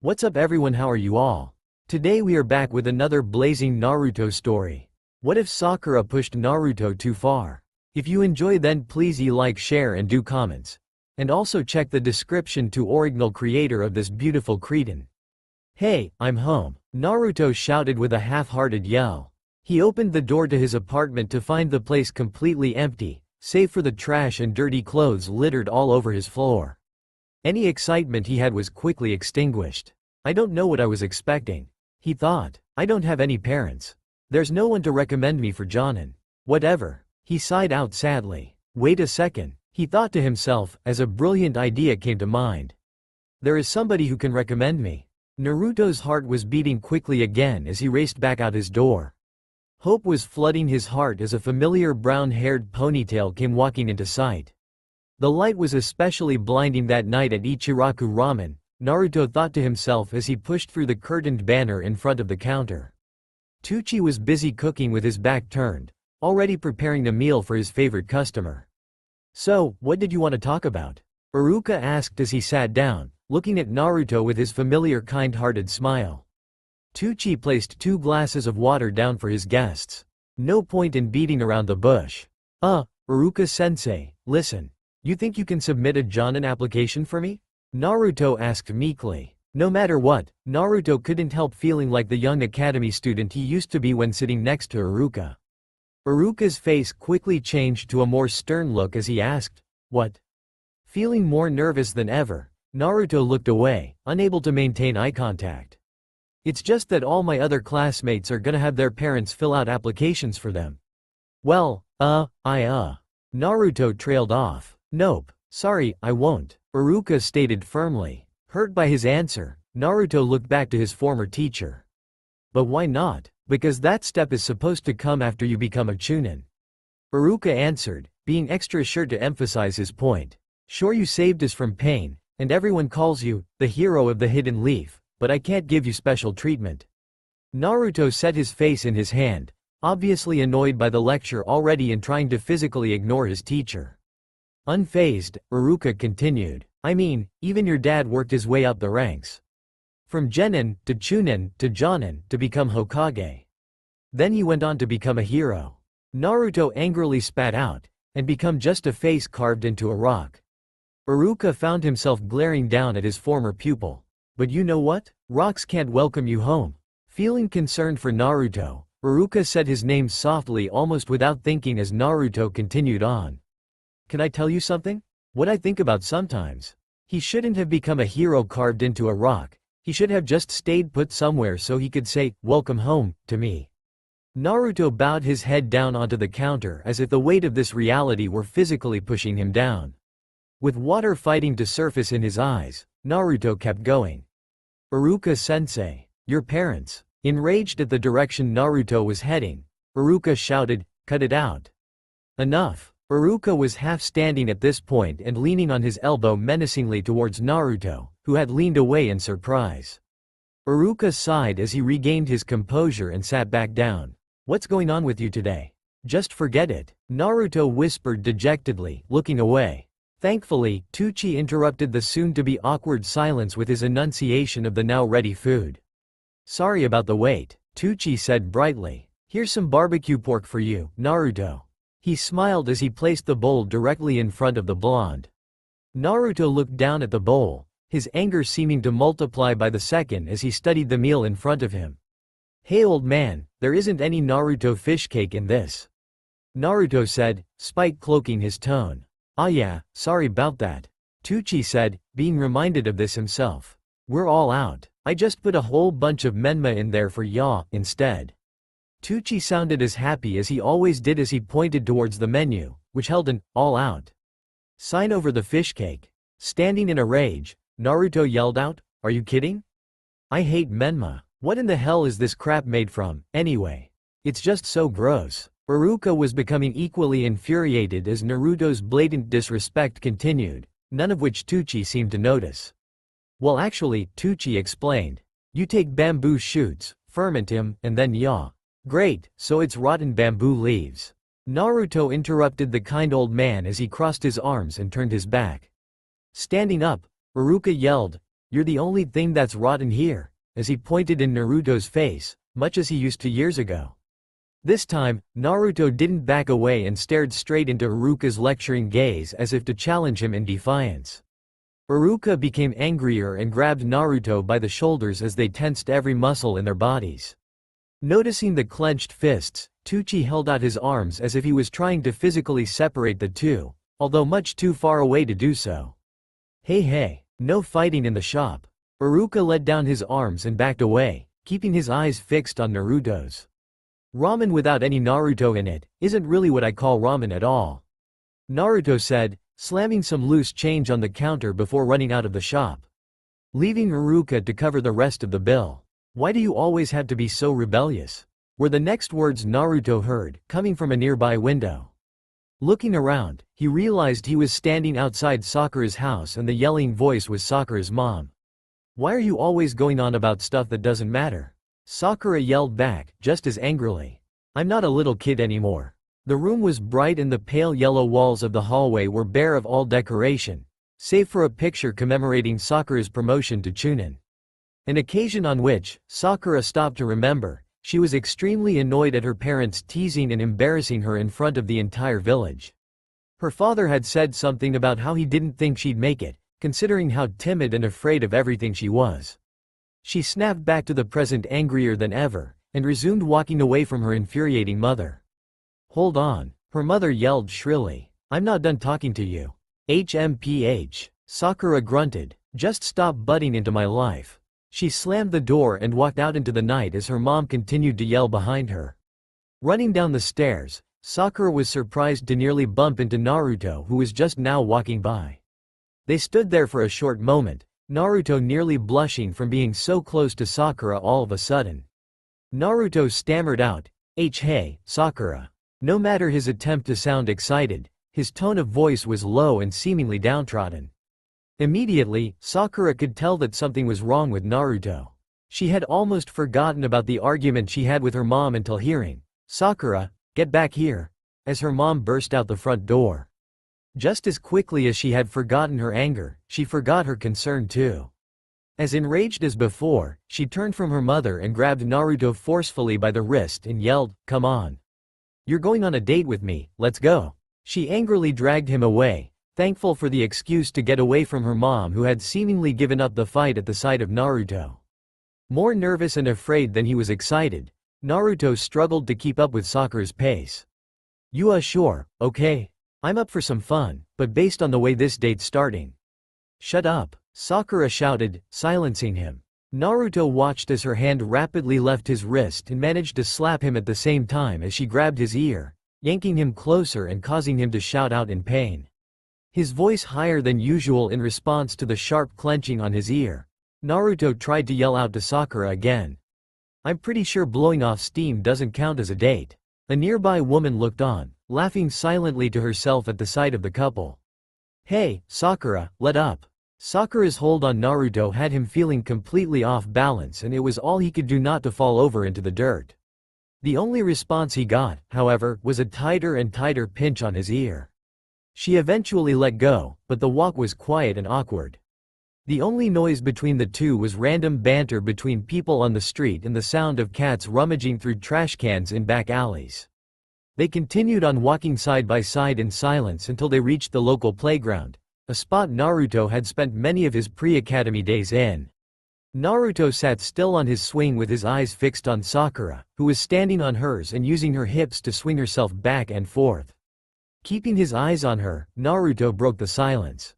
What's up everyone, how are you all? Today we are back with another blazing Naruto story. What if Sakura pushed Naruto too far? If you enjoy then please like, share and do comments. And also check the description to original creator of this beautiful cretin. Hey, I'm home, Naruto shouted with a half-hearted yell. He opened the door to his apartment to find the place completely empty, save for the trash and dirty clothes littered all over his floor. Any excitement he had was quickly extinguished. I don't know what I was expecting, he thought. I don't have any parents. There's no one to recommend me for Jonin. Whatever, he sighed out sadly. Wait a second, he thought to himself as a brilliant idea came to mind. There is somebody who can recommend me. Naruto's heart was beating quickly again as he raced back out his door. Hope was flooding his heart as a familiar brown-haired ponytail came walking into sight. The light was especially blinding that night at Ichiraku Ramen, Naruto thought to himself as he pushed through the curtained banner in front of the counter. Tucci was busy cooking with his back turned, already preparing the meal for his favorite customer. So, what did you want to talk about? Iruka asked as he sat down, looking at Naruto with his familiar kind-hearted smile. Tucci placed 2 glasses of water down for his guests. No point in beating around the bush. Iruka-sensei, listen. You think you can submit a Jonin application for me? Naruto asked meekly. No matter what, Naruto couldn't help feeling like the young academy student he used to be when sitting next to Iruka. Iruka's face quickly changed to a more stern look as he asked, what? Feeling more nervous than ever, Naruto looked away, unable to maintain eye contact. It's just that all my other classmates are gonna have their parents fill out applications for them. Well, Naruto trailed off. Nope, sorry, I won't, Iruka stated firmly. Hurt by his answer, Naruto looked back to his former teacher. But why not? Because that step is supposed to come after you become a Chunin. Iruka answered, being extra sure to emphasize his point. Sure, you saved us from pain, and everyone calls you the hero of the hidden leaf, but I can't give you special treatment. Naruto set his face in his hand, obviously annoyed by the lecture already and trying to physically ignore his teacher. Unfazed, Iruka continued, I mean, even your dad worked his way up the ranks. From Genin, to Chunin, to Jonin, to become Hokage. Then he went on to become a hero. Naruto angrily spat out, and become just a face carved into a rock. Iruka found himself glaring down at his former pupil. But you know what? Rocks can't welcome you home. Feeling concerned for Naruto, Iruka said his name softly almost without thinking as Naruto continued on. Can I tell you something? What I think about sometimes. He shouldn't have become a hero carved into a rock. He should have just stayed put somewhere so he could say, welcome home, to me. Naruto bowed his head down onto the counter as if the weight of this reality were physically pushing him down. With water fighting to surface in his eyes, Naruto kept going. Iruka-sensei, your parents. Enraged at the direction Naruto was heading, Iruka shouted, cut it out. Enough. Iruka was half standing at this point and leaning on his elbow menacingly towards Naruto, who had leaned away in surprise. Iruka sighed as he regained his composure and sat back down. What's going on with you today? Just forget it, Naruto whispered dejectedly, looking away. Thankfully, Tucci interrupted the soon-to-be awkward silence with his enunciation of the now-ready food. Sorry about the wait, Tucci said brightly. Here's some barbecue pork for you, Naruto. He smiled as he placed the bowl directly in front of the blonde. Naruto looked down at the bowl, his anger seeming to multiply by the second as he studied the meal in front of him. Hey old man, there isn't any Naruto fish cake in this. Naruto said, spite cloaking his tone. Ah yeah, sorry about that. Tucci said, being reminded of this himself. We're all out. I just put a whole bunch of menma in there for ya, instead. Tucci sounded as happy as he always did as he pointed towards the menu, which held an all out sign over the fish cake. Standing in a rage, Naruto yelled out, are you kidding? I hate menma. What in the hell is this crap made from, anyway? It's just so gross. Iruka was becoming equally infuriated as Naruto's blatant disrespect continued, none of which Tucci seemed to notice. Well actually, Tucci explained. You take bamboo shoots, ferment him, and then yaw. Great, so it's rotten bamboo leaves. Naruto interrupted the kind old man as he crossed his arms and turned his back. Standing up, Iruka yelled, You're the only thing that's rotten here, as he pointed in Naruto's face, much as he used to years ago. This time, Naruto didn't back away and stared straight into Iruka's lecturing gaze as if to challenge him in defiance. Iruka became angrier and grabbed Naruto by the shoulders as they tensed every muscle in their bodies. Noticing the clenched fists, Teuchi held out his arms as if he was trying to physically separate the two, although much too far away to do so. Hey, no fighting in the shop. Iruka let down his arms and backed away, keeping his eyes fixed on Naruto's. Ramen without any Naruto in it isn't really what I call ramen at all, Naruto said, slamming some loose change on the counter before running out of the shop, leaving Iruka to cover the rest of the bill. Why do you always have to be so rebellious? Were the next words Naruto heard, coming from a nearby window. Looking around, he realized he was standing outside Sakura's house and the yelling voice was Sakura's mom. Why are you always going on about stuff that doesn't matter? Sakura yelled back, just as angrily. I'm not a little kid anymore. The room was bright and the pale yellow walls of the hallway were bare of all decoration, save for a picture commemorating Sakura's promotion to Chunin. An occasion on which, Sakura stopped to remember, she was extremely annoyed at her parents teasing and embarrassing her in front of the entire village. Her father had said something about how he didn't think she'd make it, considering how timid and afraid of everything she was. She snapped back to the present angrier than ever, and resumed walking away from her infuriating mother. Hold on, her mother yelled shrilly. I'm not done talking to you. HMPH. Sakura grunted, just stop butting into my life. She slammed the door and walked out into the night as her mom continued to yell behind her. Running down the stairs, Sakura was surprised to nearly bump into Naruto, who was just now walking by. They stood there for a short moment, Naruto nearly blushing from being so close to Sakura all of a sudden. Naruto stammered out, Hey, Sakura. No matter his attempt to sound excited, his tone of voice was low and seemingly downtrodden. Immediately, Sakura could tell that something was wrong with Naruto. She had almost forgotten about the argument she had with her mom until hearing, Sakura, get back here, as her mom burst out the front door. Just as quickly as she had forgotten her anger, she forgot her concern too. As enraged as before, she turned from her mother and grabbed Naruto forcefully by the wrist and yelled, come on. You're going on a date with me, let's go. She angrily dragged him away, thankful for the excuse to get away from her mom who had seemingly given up the fight at the sight of Naruto. More nervous and afraid than he was excited, Naruto struggled to keep up with Sakura's pace. You sure, okay? I'm up for some fun, but based on the way this date's starting. Shut up, Sakura shouted, silencing him. Naruto watched as her hand rapidly left his wrist and managed to slap him at the same time as she grabbed his ear, yanking him closer and causing him to shout out in pain. His voice higher than usual in response to the sharp clenching on his ear, Naruto tried to yell out to Sakura again. I'm pretty sure blowing off steam doesn't count as a date. A nearby woman looked on, laughing silently to herself at the sight of the couple. Hey, Sakura, let up. Sakura's hold on Naruto had him feeling completely off balance and it was all he could do not to fall over into the dirt. The only response he got, however, was a tighter and tighter pinch on his ear. She eventually let go, but the walk was quiet and awkward. The only noise between the two was random banter between people on the street and the sound of cats rummaging through trash cans in back alleys. They continued on walking side by side in silence until they reached the local playground, a spot Naruto had spent many of his pre-academy days in. Naruto sat still on his swing with his eyes fixed on Sakura, who was standing on hers and using her hips to swing herself back and forth. Keeping his eyes on her, Naruto broke the silence.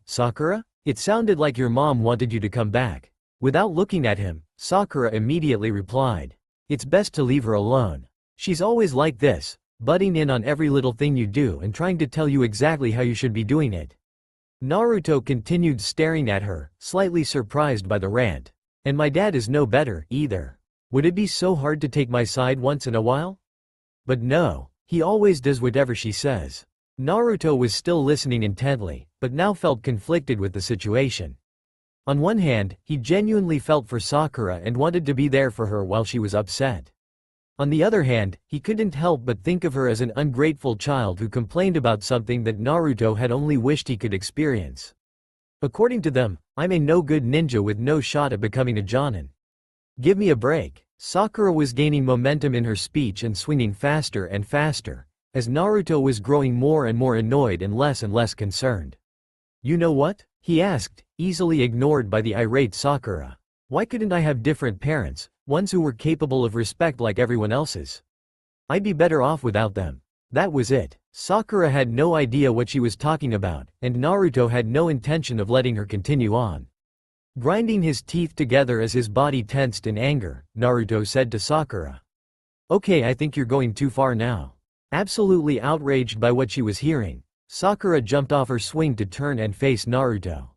Sakura? It sounded like your mom wanted you to come back. Without looking at him, Sakura immediately replied. It's best to leave her alone. She's always like this, butting in on every little thing you do and trying to tell you exactly how you should be doing it. Naruto continued staring at her, slightly surprised by the rant. And my dad is no better, either. Would it be so hard to take my side once in a while? But no, he always does whatever she says. Naruto was still listening intently, but now felt conflicted with the situation. On one hand, he genuinely felt for Sakura and wanted to be there for her while she was upset. On the other hand, he couldn't help but think of her as an ungrateful child who complained about something that Naruto had only wished he could experience. According to them, I'm a no-good ninja with no shot at becoming a Jonin. Give me a break. Sakura was gaining momentum in her speech and swinging faster and faster, as Naruto was growing more and more annoyed and less concerned. You know what? He asked, easily ignored by the irate Sakura. Why couldn't I have different parents, ones who were capable of respect like everyone else's? I'd be better off without them. That was it. Sakura had no idea what she was talking about, and Naruto had no intention of letting her continue on. Grinding his teeth together as his body tensed in anger, Naruto said to Sakura. Okay, I think you're going too far now. Absolutely outraged by what she was hearing, Sakura jumped off her swing to turn and face Naruto.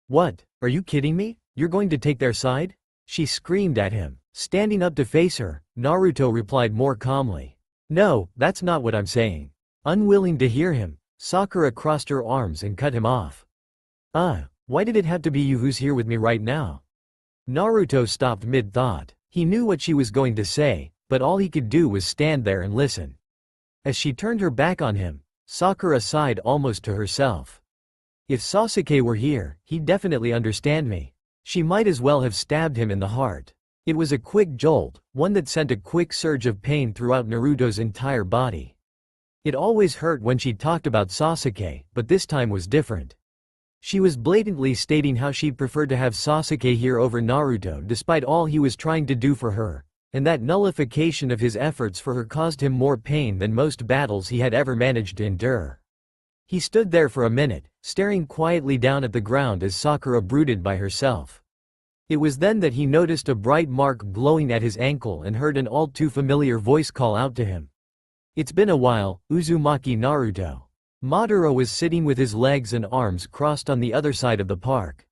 What? Are you kidding me? You're going to take their side? She screamed at him. Standing up to face her, Naruto replied more calmly. No, that's not what I'm saying. Unwilling to hear him, Sakura crossed her arms and cut him off. Why did it have to be you who's here with me right now? Naruto stopped mid-thought. He knew what she was going to say, but all he could do was stand there and listen. As she turned her back on him, Sakura sighed almost to herself. If Sasuke were here, he'd definitely understand me. She might as well have stabbed him in the heart. It was a quick jolt, one that sent a quick surge of pain throughout Naruto's entire body. It always hurt when she talked about Sasuke, but this time was different. She was blatantly stating how she'd prefer to have Sasuke here over Naruto despite all he was trying to do for her, and that nullification of his efforts for her caused him more pain than most battles he had ever managed to endure. He stood there for a minute, staring quietly down at the ground as Sakura brooded by herself. It was then that he noticed a bright mark glowing at his ankle and heard an all-too-familiar voice call out to him. It's been a while, Uzumaki Naruto. Madara was sitting with his legs and arms crossed on the other side of the park.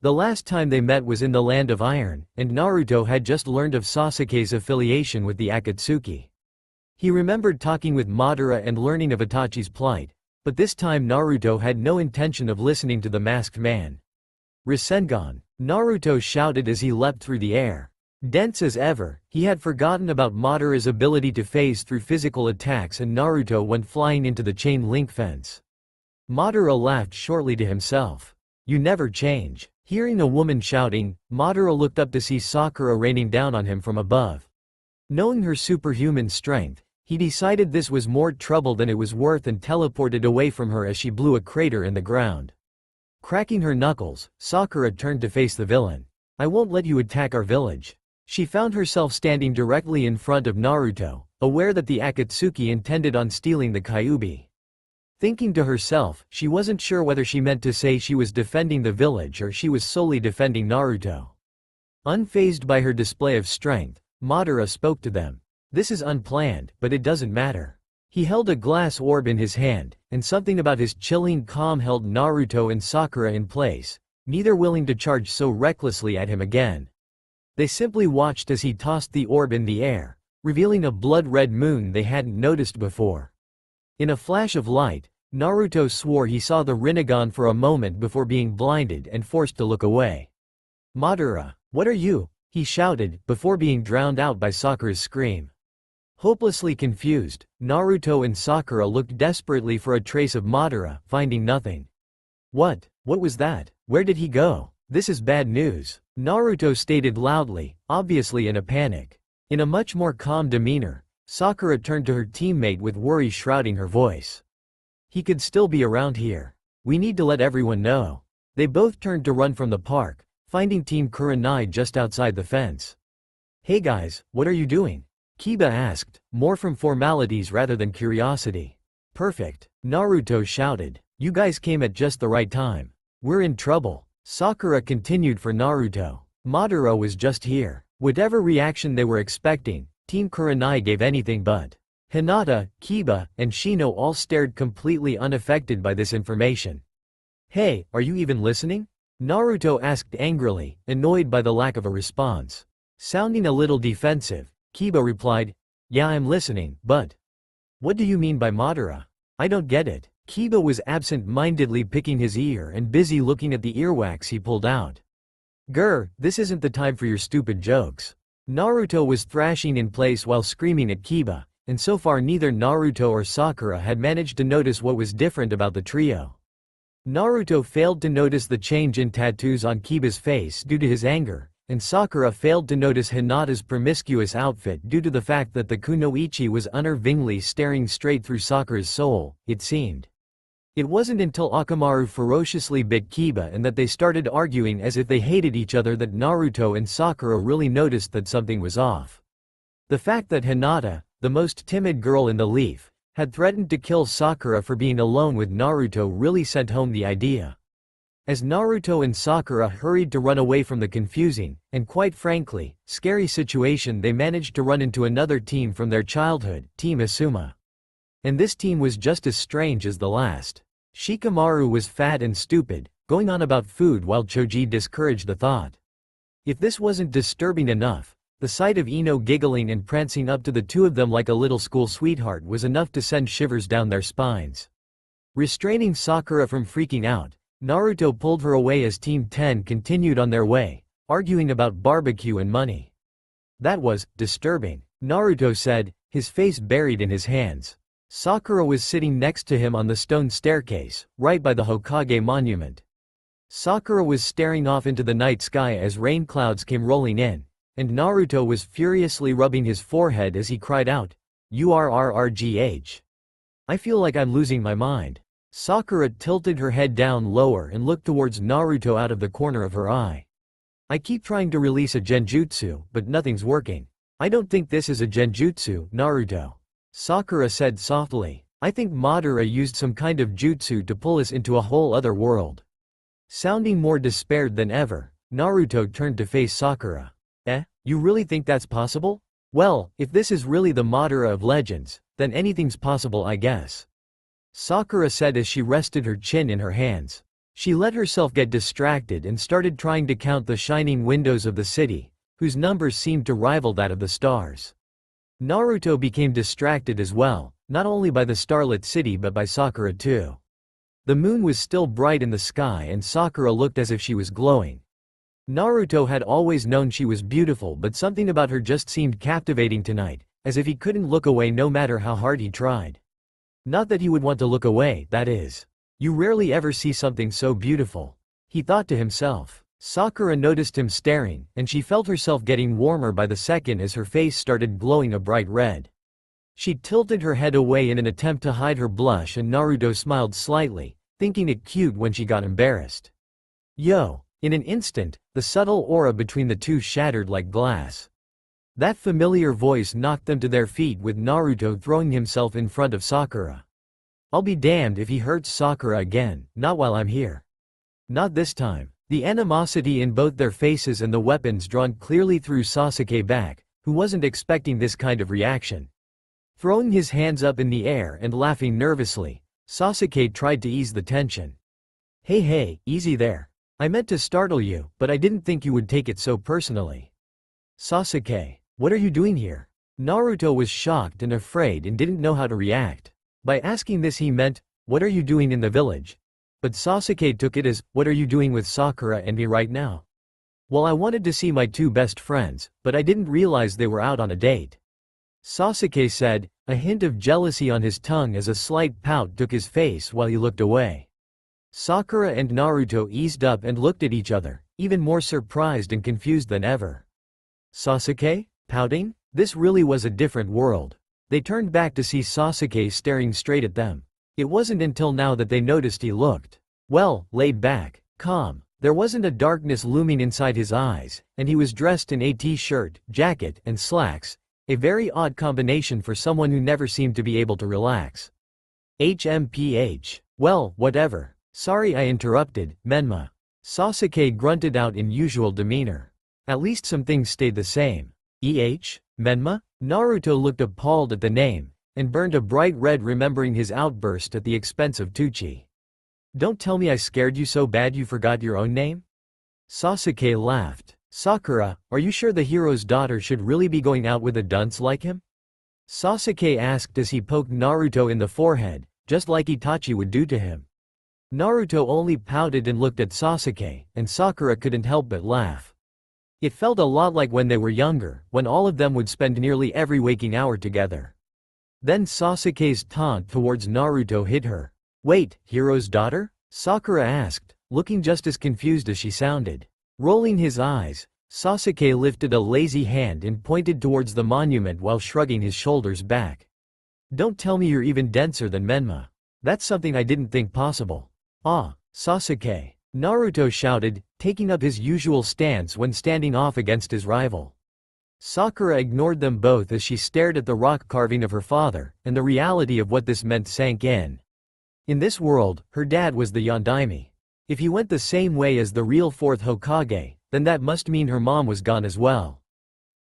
The last time they met was in the Land of Iron, and Naruto had just learned of Sasuke's affiliation with the Akatsuki. He remembered talking with Madara and learning of Itachi's plight, but this time Naruto had no intention of listening to the masked man. Rasengan! Naruto shouted as he leapt through the air. Dense as ever, he had forgotten about Madara's ability to phase through physical attacks and Naruto went flying into the chain-link fence. Madara laughed shortly to himself. You never change. Hearing a woman shouting, Madara looked up to see Sakura raining down on him from above. Knowing her superhuman strength, he decided this was more trouble than it was worth and teleported away from her as she blew a crater in the ground. Cracking her knuckles, Sakura turned to face the villain. I won't let you attack our village. She found herself standing directly in front of Naruto, aware that the Akatsuki intended on stealing the Kyuubi. Thinking to herself, she wasn't sure whether she meant to say she was defending the village or she was solely defending Naruto. Unfazed by her display of strength, Madara spoke to them. This is unplanned, but it doesn't matter. He held a glass orb in his hand, and something about his chilling calm held Naruto and Sakura in place, neither willing to charge so recklessly at him again. They simply watched as he tossed the orb in the air, revealing a blood-red moon they hadn't noticed before. In a flash of light, Naruto swore he saw the Rinnegan for a moment before being blinded and forced to look away. Madara, what are you? He shouted, before being drowned out by Sakura's scream. Hopelessly confused, Naruto and Sakura looked desperately for a trace of Madara, finding nothing. What was that? Where did he go? This is bad news, Naruto stated loudly, obviously in a panic. In a much more calm demeanor, Sakura turned to her teammate with worry shrouding her voice. He could still be around here. We need to let everyone know. They both turned to run from the park, finding Team Kurenai just outside the fence. Hey guys, what are you doing? Kiba asked, more from formalities rather than curiosity. Perfect, Naruto shouted. You guys came at just the right time. We're in trouble. Sakura continued for Naruto. Madara was just here. Whatever reaction they were expecting, Team Kurenai gave anything but. Hinata, Kiba, and Shino all stared completely unaffected by this information. Hey, are you even listening? Naruto asked angrily, annoyed by the lack of a response. Sounding a little defensive, Kiba replied, Yeah, I'm listening, but. What do you mean by Madara? I don't get it. Kiba was absent-mindedly picking his ear and busy looking at the earwax he pulled out. Grr, this isn't the time for your stupid jokes. Naruto was thrashing in place while screaming at Kiba, and so far neither Naruto or Sakura had managed to notice what was different about the trio. Naruto failed to notice the change in tattoos on Kiba's face due to his anger, and Sakura failed to notice Hinata's promiscuous outfit due to the fact that the kunoichi was unnervingly staring straight through Sakura's soul, it seemed. It wasn't until Akamaru ferociously bit Kiba and that they started arguing as if they hated each other that Naruto and Sakura really noticed that something was off. The fact that Hinata, the most timid girl in the leaf, had threatened to kill Sakura for being alone with Naruto really sent home the idea. As Naruto and Sakura hurried to run away from the confusing, and quite frankly, scary situation, they managed to run into another team from their childhood, Team Asuma. And this team was just as strange as the last. Shikamaru was fat and stupid, going on about food while Choji discouraged the thought. If this wasn't disturbing enough, the sight of Ino giggling and prancing up to the two of them like a little school sweetheart was enough to send shivers down their spines. Restraining Sakura from freaking out, Naruto pulled her away as Team 10 continued on their way, arguing about barbecue and money. That was disturbing, Naruto said, his face buried in his hands. Sakura was sitting next to him on the stone staircase, right by the Hokage monument. Sakura was staring off into the night sky as rain clouds came rolling in, and Naruto was furiously rubbing his forehead as he cried out, "Urrrgh. I feel like I'm losing my mind." Sakura tilted her head down lower and looked towards Naruto out of the corner of her eye. "I keep trying to release a genjutsu, but nothing's working." "I don't think this is a genjutsu, Naruto," Sakura said softly. "I think Madara used some kind of jutsu to pull us into a whole other world." Sounding more despaired than ever, Naruto turned to face Sakura. You really think that's possible? Well, if this is really the Madara of legends, then anything's possible, I guess. Sakura said as she rested her chin in her hands. She let herself get distracted and started trying to count the shining windows of the city, whose numbers seemed to rival that of the stars. Naruto became distracted as well, not only by the starlit city but by Sakura too. The moon was still bright in the sky and Sakura looked as if she was glowing. Naruto had always known she was beautiful, but something about her just seemed captivating tonight, as if he couldn't look away no matter how hard he tried. Not that he would want to look away, that is. You rarely ever see something so beautiful, he thought to himself. Sakura noticed him staring, and she felt herself getting warmer by the second as her face started glowing a bright red. She tilted her head away in an attempt to hide her blush and Naruto smiled slightly, thinking it cute when she got embarrassed. Yo! In an instant, the subtle aura between the two shattered like glass. That familiar voice knocked them to their feet with Naruto throwing himself in front of Sakura. I'll be damned if he hurts Sakura again, not while I'm here. Not this time. The animosity in both their faces and the weapons drawn clearly through Sasuke back, who wasn't expecting this kind of reaction. Throwing his hands up in the air and laughing nervously, Sasuke tried to ease the tension. Hey, easy there. I meant to startle you, but I didn't think you would take it so personally. Sasuke, what are you doing here? Naruto was shocked and afraid and didn't know how to react. By asking this he meant, what are you doing in the village? But Sasuke took it as, what are you doing with Sakura and me right now? Well, I wanted to see my two best friends, but I didn't realize they were out on a date. Sasuke said, a hint of jealousy on his tongue as a slight pout took his face while he looked away. Sakura and Naruto eased up and looked at each other, even more surprised and confused than ever. Sasuke? Pouting? This really was a different world. They turned back to see Sasuke staring straight at them. It wasn't until now that they noticed he looked, well, laid back, calm. There wasn't a darkness looming inside his eyes, and he was dressed in a t-shirt, jacket, and slacks, a very odd combination for someone who never seemed to be able to relax. HMPH. Well, whatever. Sorry I interrupted, Menma. Sasuke grunted out in usual demeanor. At least some things stayed the same. Menma? Naruto looked appalled at the name, and burned a bright red remembering his outburst at the expense of Tucci. Don't tell me I scared you so bad you forgot your own name? Sasuke laughed. Sakura, are you sure the hero's daughter should really be going out with a dunce like him? Sasuke asked as he poked Naruto in the forehead, just like Itachi would do to him. Naruto only pouted and looked at Sasuke, and Sakura couldn't help but laugh. It felt a lot like when they were younger, when all of them would spend nearly every waking hour together. Then Sasuke's taunt towards Naruto hit her. Wait, hero's daughter? Sakura asked, looking just as confused as she sounded. Rolling his eyes, Sasuke lifted a lazy hand and pointed towards the monument while shrugging his shoulders back. Don't tell me you're even denser than Menma. That's something I didn't think possible. Ah, Sasuke. Naruto shouted, taking up his usual stance when standing off against his rival. Sakura ignored them both as she stared at the rock carving of her father, and the reality of what this meant sank in. In this world, her dad was the Yondaime. If he went the same way as the real fourth Hokage, then that must mean her mom was gone as well.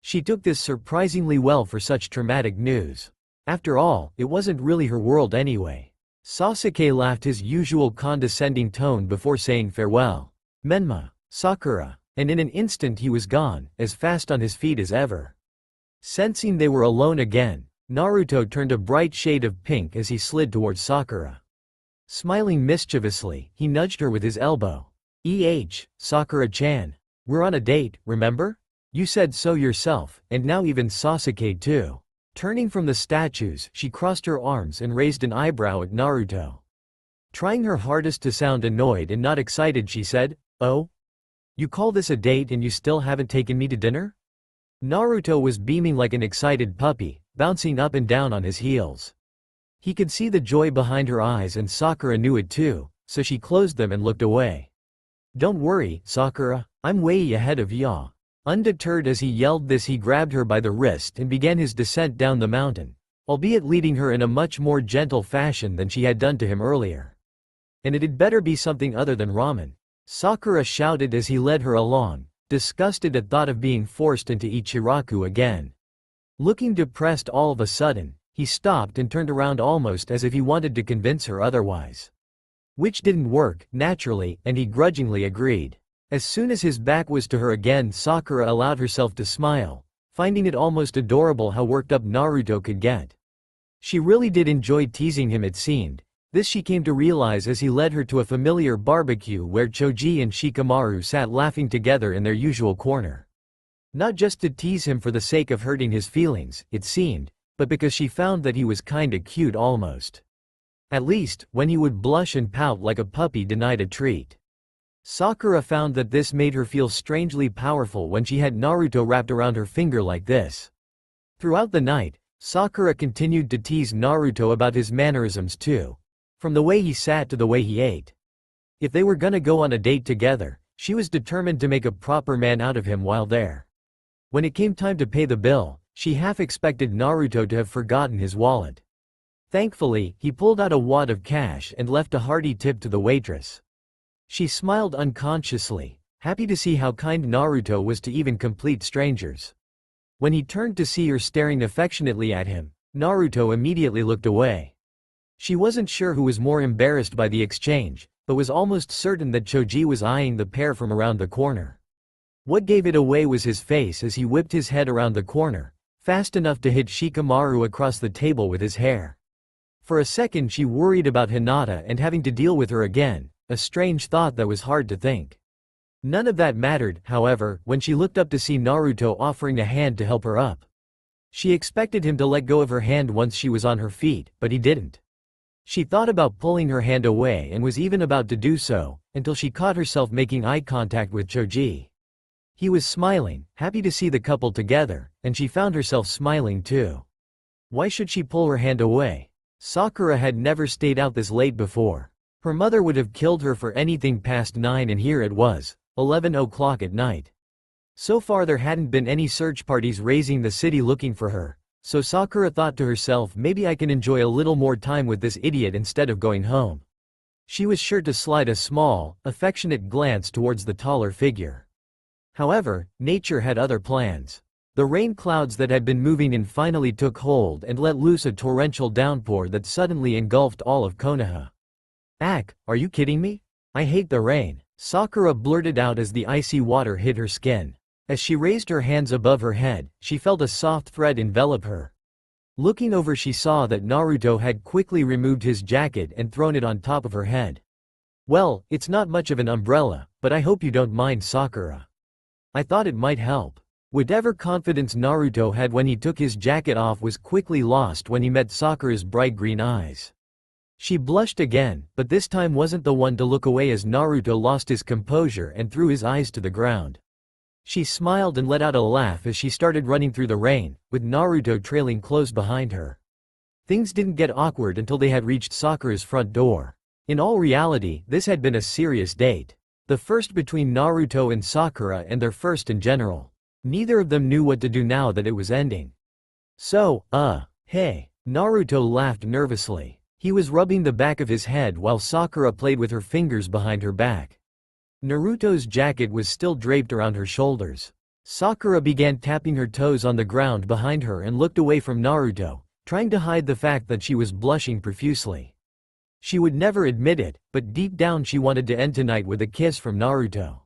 She took this surprisingly well for such traumatic news. After all, it wasn't really her world anyway. Sasuke laughed his usual condescending tone before saying farewell. Menma, Sakura. And in an instant he was gone, as fast on his feet as ever. Sensing they were alone again, Naruto turned a bright shade of pink as he slid towards Sakura. Smiling mischievously, he nudged her with his elbow. Sakura-chan. We're on a date, remember? You said so yourself, and now even Sasuke too. Turning from the statues, she crossed her arms and raised an eyebrow at Naruto. Trying her hardest to sound annoyed and not excited, she said, "Oh? You call this a date and you still haven't taken me to dinner?" Naruto was beaming like an excited puppy, bouncing up and down on his heels. He could see the joy behind her eyes and Sakura knew it too, so she closed them and looked away. Don't worry, Sakura, I'm way ahead of ya. Undeterred as he yelled this, he grabbed her by the wrist and began his descent down the mountain, albeit leading her in a much more gentle fashion than she had done to him earlier. And it had better be something other than ramen. Sakura shouted as he led her along, disgusted at thought of being forced into Ichiraku again. Looking depressed all of a sudden, he stopped and turned around almost as if he wanted to convince her otherwise. Which didn't work, naturally, and he grudgingly agreed. As soon as his back was to her again, Sakura allowed herself to smile, finding it almost adorable how worked up Naruto could get. She really did enjoy teasing him, it seemed. This she came to realize as he led her to a familiar barbecue where Choji and Shikamaru sat laughing together in their usual corner. Not just to tease him for the sake of hurting his feelings, it seemed, but because she found that he was kinda cute almost. At least, when he would blush and pout like a puppy denied a treat. Sakura found that this made her feel strangely powerful when she had Naruto wrapped around her finger like this. Throughout the night, Sakura continued to tease Naruto about his mannerisms too. From the way he sat to the way he ate. If they were gonna go on a date together, she was determined to make a proper man out of him while there. When it came time to pay the bill, she half expected Naruto to have forgotten his wallet. Thankfully, he pulled out a wad of cash and left a hearty tip to the waitress. She smiled unconsciously, happy to see how kind Naruto was to even complete strangers. When he turned to see her staring affectionately at him, Naruto immediately looked away. She wasn't sure who was more embarrassed by the exchange, but was almost certain that Choji was eyeing the pair from around the corner. What gave it away was his face as he whipped his head around the corner, fast enough to hit Shikamaru across the table with his hair. For a second she worried about Hinata and having to deal with her again, a strange thought that was hard to think. None of that mattered, however, when she looked up to see Naruto offering a hand to help her up. She expected him to let go of her hand once she was on her feet, but he didn't. She thought about pulling her hand away and was even about to do so, until she caught herself making eye contact with Choji. He was smiling, happy to see the couple together, and she found herself smiling too. Why should she pull her hand away? Sakura had never stayed out this late before. Her mother would have killed her for anything past 9 and here it was, 11 o'clock at night. So far there hadn't been any search parties raising the city looking for her, so Sakura thought to herself, maybe I can enjoy a little more time with this idiot instead of going home. She was sure to slide a small, affectionate glance towards the taller figure. However, nature had other plans. The rain clouds that had been moving in finally took hold and let loose a torrential downpour that suddenly engulfed all of Konoha. Are you kidding me? I hate the rain, Sakura blurted out as the icy water hit her skin. As she raised her hands above her head, she felt a soft thread envelop her. Looking over she saw that Naruto had quickly removed his jacket and thrown it on top of her head. Well, it's not much of an umbrella, but I hope you don't mind, Sakura. I thought it might help. Whatever confidence Naruto had when he took his jacket off was quickly lost when he met Sakura's bright green eyes. She blushed again, but this time wasn't the one to look away as Naruto lost his composure and threw his eyes to the ground. She smiled and let out a laugh as she started running through the rain, with Naruto trailing close behind her. Things didn't get awkward until they had reached Sakura's front door. In all reality, this had been a serious date. The first between Naruto and Sakura, and their first in general. Neither of them knew what to do now that it was ending. So, hey. Naruto laughed nervously. He was rubbing the back of his head while Sakura played with her fingers behind her back. Naruto's jacket was still draped around her shoulders. Sakura began tapping her toes on the ground behind her and looked away from Naruto, trying to hide the fact that she was blushing profusely. She would never admit it, but deep down she wanted to end tonight with a kiss from Naruto.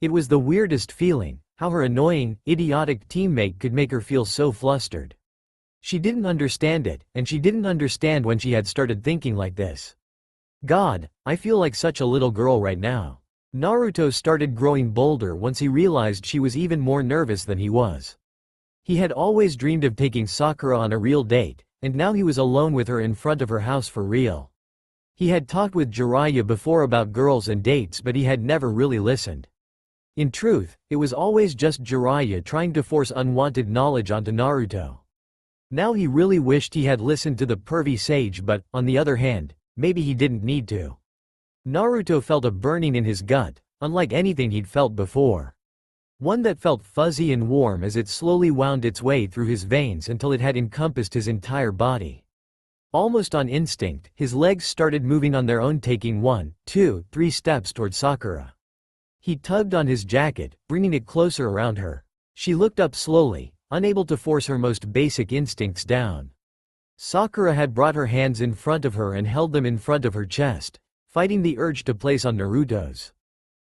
It was the weirdest feeling, how her annoying, idiotic teammate could make her feel so flustered. She didn't understand it, and she didn't understand when she had started thinking like this. God, I feel like such a little girl right now. Naruto started growing bolder once he realized she was even more nervous than he was. He had always dreamed of taking Sakura on a real date, and now he was alone with her in front of her house for real. He had talked with Jiraiya before about girls and dates, but he had never really listened. In truth, it was always just Jiraiya trying to force unwanted knowledge onto Naruto. Now he really wished he had listened to the pervy sage, but, on the other hand, maybe he didn't need to. Naruto felt a burning in his gut, unlike anything he'd felt before. One that felt fuzzy and warm as it slowly wound its way through his veins until it had encompassed his entire body. Almost on instinct, his legs started moving on their own, taking 1, 2, 3 steps toward Sakura. He tugged on his jacket, bringing it closer around her. She looked up slowly, unable to force her most basic instincts down. Sakura had brought her hands in front of her and held them in front of her chest, fighting the urge to place on Naruto's.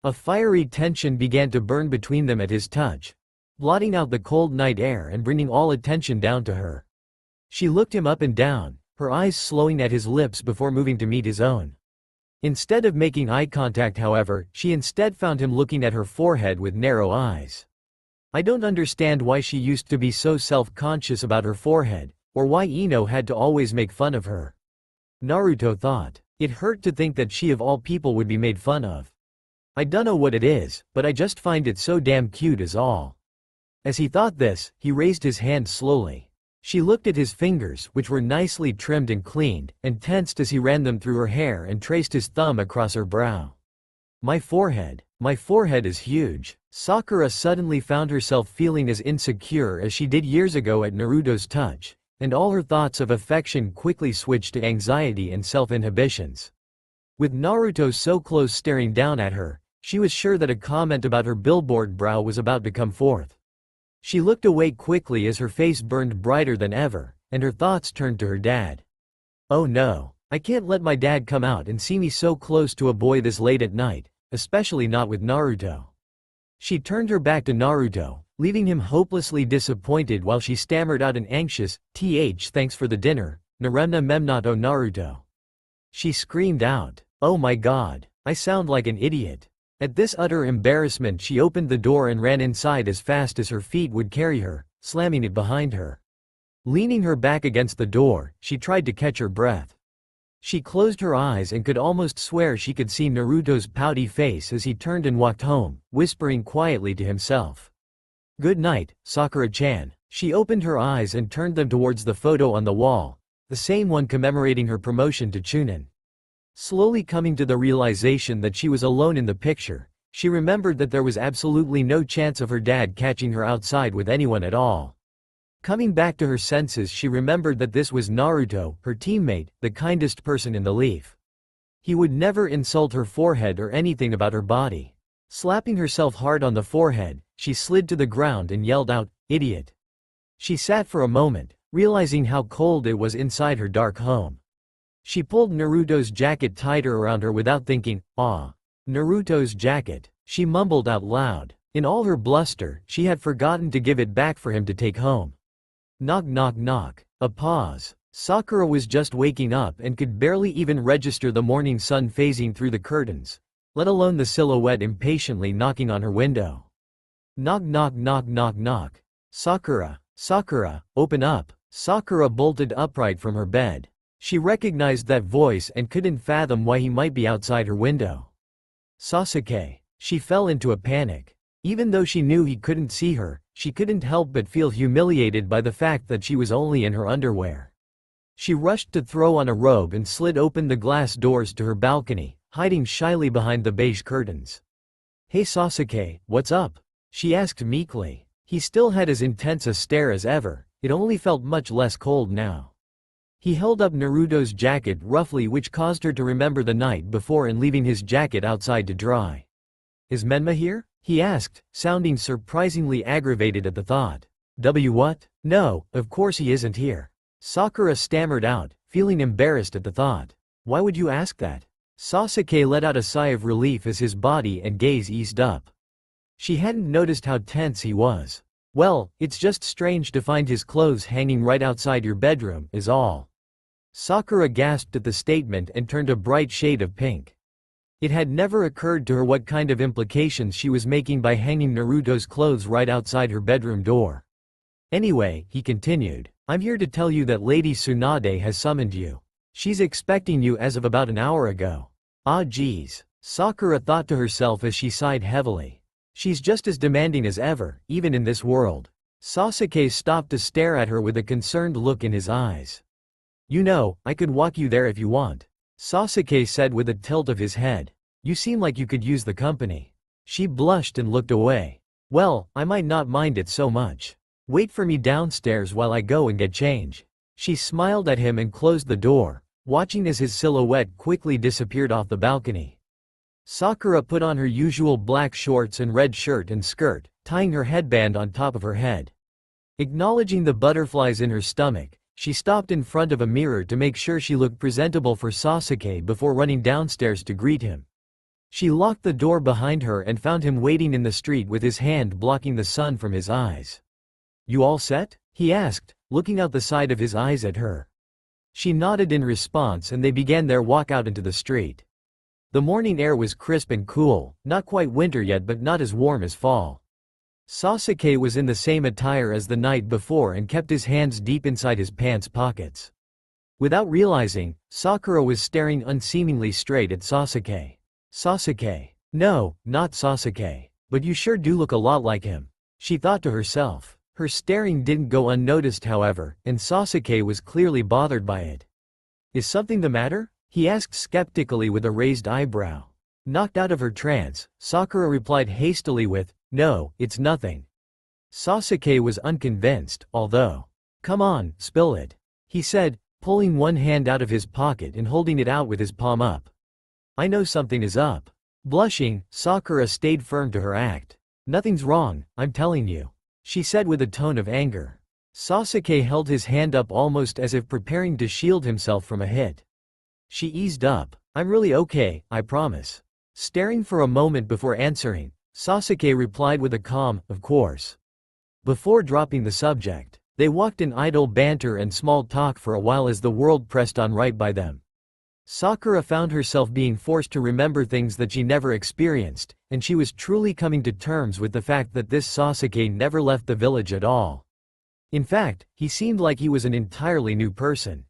A fiery tension began to burn between them at his touch, blotting out the cold night air and bringing all attention down to her. She looked him up and down, her eyes slowing at his lips before moving to meet his own. Instead of making eye contact, however, she instead found him looking at her forehead with narrow eyes. I don't understand why she used to be so self-conscious about her forehead, or why Ino had to always make fun of her. Naruto thought. It hurt to think that she of all people would be made fun of. I dunno what it is, but I just find it so damn cute is all. As he thought this, he raised his hand slowly. She looked at his fingers, which were nicely trimmed and cleaned, and tensed as he ran them through her hair and traced his thumb across her brow. My forehead is huge. Sakura suddenly found herself feeling as insecure as she did years ago at Naruto's touch, and all her thoughts of affection quickly switched to anxiety and self-inhibitions. With Naruto so close staring down at her, she was sure that a comment about her billboard brow was about to come forth. She looked away quickly as her face burned brighter than ever, and her thoughts turned to her dad. Oh no, I can't let my dad come out and see me so close to a boy this late at night, especially not with Naruto. She turned her back to Naruto, leaving him hopelessly disappointed while she stammered out an anxious, thanks for the dinner, Naremna Memnato Naruto. She screamed out, oh my god, I sound like an idiot. At this utter embarrassment she opened the door and ran inside as fast as her feet would carry her, slamming it behind her. Leaning her back against the door, she tried to catch her breath. She closed her eyes and could almost swear she could see Naruto's pouty face as he turned and walked home, whispering quietly to himself. Good night, Sakura-chan. She opened her eyes and turned them towards the photo on the wall, the same one commemorating her promotion to Chunin. Slowly coming to the realization that she was alone in the picture, she remembered that there was absolutely no chance of her dad catching her outside with anyone at all. Coming back to her senses, she remembered that this was Naruto, her teammate, the kindest person in the leaf. He would never insult her forehead or anything about her body. Slapping herself hard on the forehead, she slid to the ground and yelled out, idiot. She sat for a moment, realizing how cold it was inside her dark home. She pulled Naruto's jacket tighter around her without thinking, Naruto's jacket, she mumbled out loud. In all her bluster, she had forgotten to give it back for him to take home. Knock knock knock. A pause. Sakura was just waking up and could barely even register the morning sun phasing through the curtains, let alone the silhouette impatiently knocking on her window. Knock knock knock knock knock. Sakura, Sakura, open up. Sakura bolted upright from her bed. She recognized that voice and couldn't fathom why he might be outside her window. Sasuke. She fell into a panic. Even though she knew he couldn't see her, she couldn't help but feel humiliated by the fact that she was only in her underwear. She rushed to throw on a robe and slid open the glass doors to her balcony, hiding shyly behind the beige curtains. "Hey Sasuke, what's up?" she asked meekly. He still had as intense a stare as ever, it only felt much less cold now. He held up Naruto's jacket roughly, which caused her to remember the night before and leaving his jacket outside to dry. "Is Menma here?" he asked, sounding surprisingly aggravated at the thought. What? No, of course he isn't here." Sakura stammered out, feeling embarrassed at the thought. "Why would you ask that?" Sasuke let out a sigh of relief as his body and gaze eased up. She hadn't noticed how tense he was. "Well, it's just strange to find his clothes hanging right outside your bedroom, is all." Sakura gasped at the statement and turned a bright shade of pink. It had never occurred to her what kind of implications she was making by hanging Naruto's clothes right outside her bedroom door. "Anyway," he continued, "I'm here to tell you that Lady Tsunade has summoned you. She's expecting you as of about an hour ago." "Ah geez," Sakura thought to herself as she sighed heavily. She's just as demanding as ever, even in this world. Sasuke stopped to stare at her with a concerned look in his eyes. "You know, I could walk you there if you want," Sasuke said with a tilt of his head. "You seem like you could use the company." She blushed and looked away. "Well, I might not mind it so much. Wait for me downstairs while I go and get change." She smiled at him and closed the door, watching as his silhouette quickly disappeared off the balcony. Sakura put on her usual black shorts and red shirt and skirt, tying her headband on top of her head. Acknowledging the butterflies in her stomach, she stopped in front of a mirror to make sure she looked presentable for Sasuke before running downstairs to greet him. She locked the door behind her and found him waiting in the street with his hand blocking the sun from his eyes. "You all set?" he asked, looking out the side of his eyes at her. She nodded in response and they began their walk out into the street. The morning air was crisp and cool, not quite winter yet but not as warm as fall. Sasuke was in the same attire as the night before and kept his hands deep inside his pants pockets. Without realizing, Sakura was staring unseemingly straight at Sasuke. "Sasuke. No, not Sasuke. But you sure do look a lot like him," she thought to herself. Her staring didn't go unnoticed however, and Sasuke was clearly bothered by it. "Is something the matter?" he asked skeptically with a raised eyebrow. Knocked out of her trance, Sakura replied hastily with, "No, it's nothing." Sasuke was unconvinced, although, "Come on, spill it," he said, pulling one hand out of his pocket and holding it out with his palm up. "I know something is up." Blushing, Sakura stayed firm to her act. "Nothing's wrong, I'm telling you," she said with a tone of anger. Sasuke held his hand up almost as if preparing to shield himself from a hit. She eased up. "I'm really okay, I promise." Staring for a moment before answering, Sasuke replied with a calm, "Of course." Before dropping the subject, they walked in idle banter and small talk for a while as the world pressed on right by them. Sakura found herself being forced to remember things that she never experienced, and she was truly coming to terms with the fact that this Sasuke never left the village at all. In fact, he seemed like he was an entirely new person.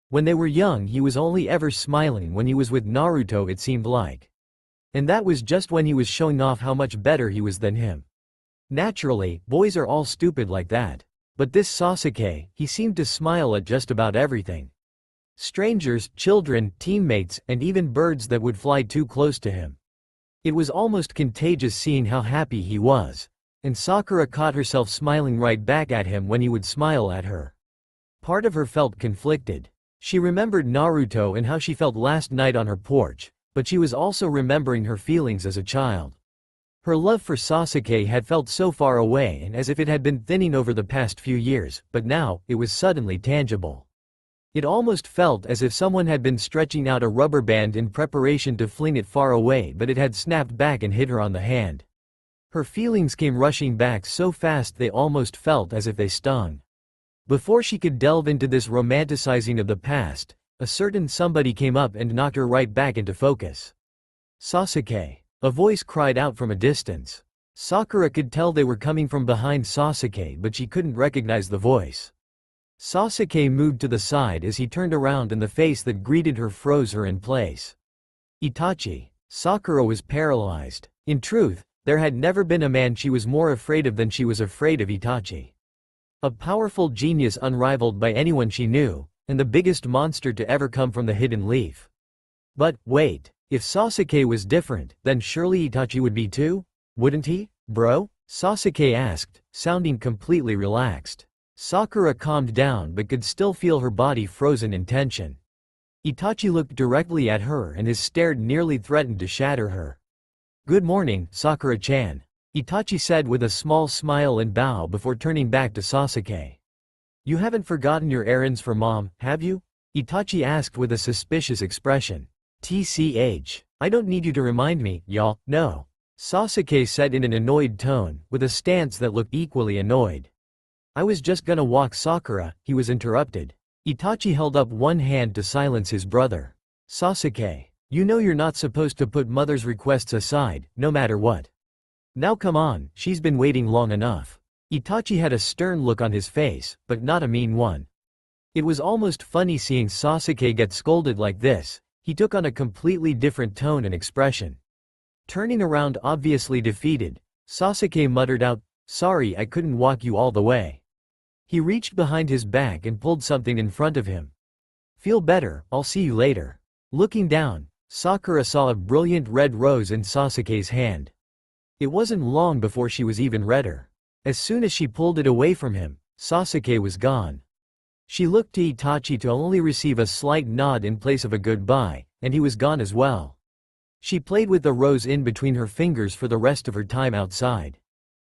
When they were young he was only ever smiling when he was with Naruto it seemed like. And that was just when he was showing off how much better he was than him. Naturally, boys are all stupid like that. But this Sasuke, he seemed to smile at just about everything. Strangers, children, teammates, and even birds that would fly too close to him. It was almost contagious seeing how happy he was. And Sakura caught herself smiling right back at him when he would smile at her. Part of her felt conflicted. She remembered Naruto and how she felt last night on her porch, but she was also remembering her feelings as a child. Her love for Sasuke had felt so far away and as if it had been thinning over the past few years, but now, it was suddenly tangible. It almost felt as if someone had been stretching out a rubber band in preparation to fling it far away, but it had snapped back and hit her on the hand. Her feelings came rushing back so fast they almost felt as if they stung. Before she could delve into this romanticizing of the past, a certain somebody came up and knocked her right back into focus. "Sasuke!" a voice cried out from a distance. Sakura could tell they were coming from behind Sasuke but she couldn't recognize the voice. Sasuke moved to the side as he turned around and the face that greeted her froze her in place. Itachi. Sakura was paralyzed. In truth, there had never been a man she was more afraid of than she was afraid of Itachi. A powerful genius unrivaled by anyone she knew, and the biggest monster to ever come from the hidden leaf. But, wait, if Sasuke was different, then surely Itachi would be too? Wouldn't he, bro? Sasuke asked, sounding completely relaxed. Sakura calmed down but could still feel her body frozen in tension. Itachi looked directly at her and his stare nearly threatened to shatter her. "Good morning, Sakura-chan," Itachi said with a small smile and bow before turning back to Sasuke. "You haven't forgotten your errands for mom, have you?" Itachi asked with a suspicious expression. "TCH, I don't need you to remind me, y'all, no," Sasuke said in an annoyed tone, with a stance that looked equally annoyed. "I was just gonna walk Sakura," he was interrupted. Itachi held up one hand to silence his brother. "Sasuke, you know you're not supposed to put mother's requests aside, no matter what. Now come on, she's been waiting long enough." Itachi had a stern look on his face, but not a mean one. It was almost funny seeing Sasuke get scolded like this. He took on a completely different tone and expression. Turning around obviously defeated, Sasuke muttered out, "Sorry I couldn't walk you all the way." He reached behind his back and pulled something in front of him. "Feel better, I'll see you later." Looking down, Sakura saw a brilliant red rose in Sasuke's hand. It wasn't long before she was even redder. As soon as she pulled it away from him, Sasuke was gone. She looked to Itachi to only receive a slight nod in place of a goodbye, and he was gone as well. She played with the rose in between her fingers for the rest of her time outside.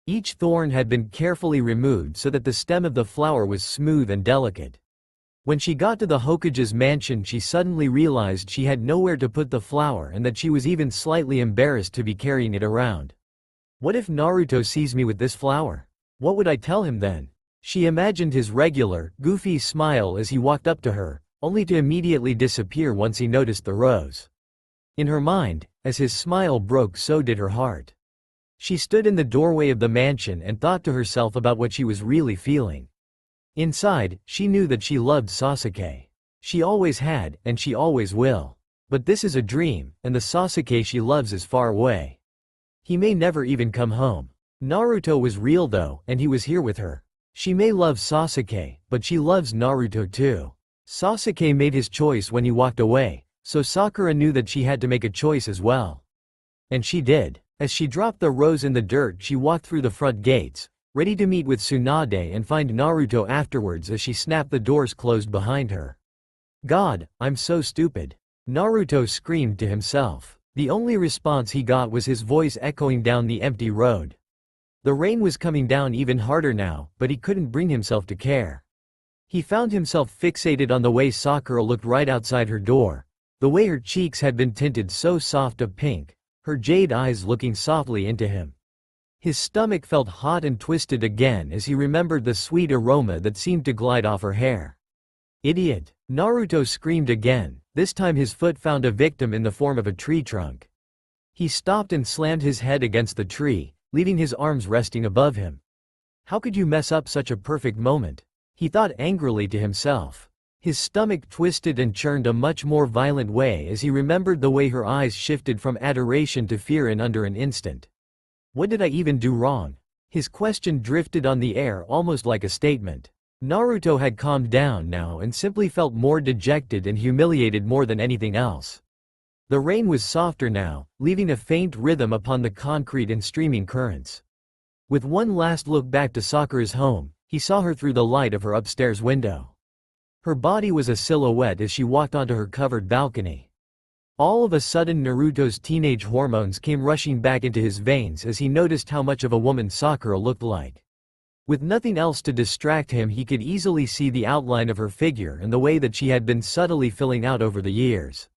Each thorn had been carefully removed so that the stem of the flower was smooth and delicate. When she got to the Hokage's mansion, she suddenly realized she had nowhere to put the flower and that she was even slightly embarrassed to be carrying it around. What if Naruto sees me with this flower? What would I tell him then? She imagined his regular, goofy smile as he walked up to her, only to immediately disappear once he noticed the rose. In her mind, as his smile broke, so did her heart. She stood in the doorway of the mansion and thought to herself about what she was really feeling. Inside, she knew that she loved Sasuke. She always had, and she always will. But this is a dream, and the Sasuke she loves is far away. He may never even come home. Naruto was real though, and he was here with her. She may love Sasuke, but she loves Naruto too. Sasuke made his choice when he walked away, so Sakura knew that she had to make a choice as well. And she did. As she dropped the rose in the dirt, she walked through the front gates, ready to meet with Tsunade and find Naruto afterwards as she snapped the doors closed behind her. "God, I'm so stupid," Naruto screamed to himself. The only response he got was his voice echoing down the empty road. The rain was coming down even harder now, but he couldn't bring himself to care. He found himself fixated on the way Sakura looked right outside her door, the way her cheeks had been tinted so soft of pink, her jade eyes looking softly into him. His stomach felt hot and twisted again as he remembered the sweet aroma that seemed to glide off her hair. "Idiot!" Naruto screamed again, this time his foot found a victim in the form of a tree trunk. He stopped and slammed his head against the tree, leaving his arms resting above him. How could you mess up such a perfect moment? He thought angrily to himself. His stomach twisted and churned a much more violent way as he remembered the way her eyes shifted from adoration to fear in under an instant. What did I even do wrong? His question drifted on the air almost like a statement. Naruto had calmed down now and simply felt more dejected and humiliated more than anything else. The rain was softer now, leaving a faint rhythm upon the concrete and streaming currents. With one last look back to Sakura's home, he saw her through the light of her upstairs window. Her body was a silhouette as she walked onto her covered balcony. All of a sudden Naruto's teenage hormones came rushing back into his veins as he noticed how much of a woman Sakura looked like. With nothing else to distract him, he could easily see the outline of her figure and the way that she had been subtly filling out over the years.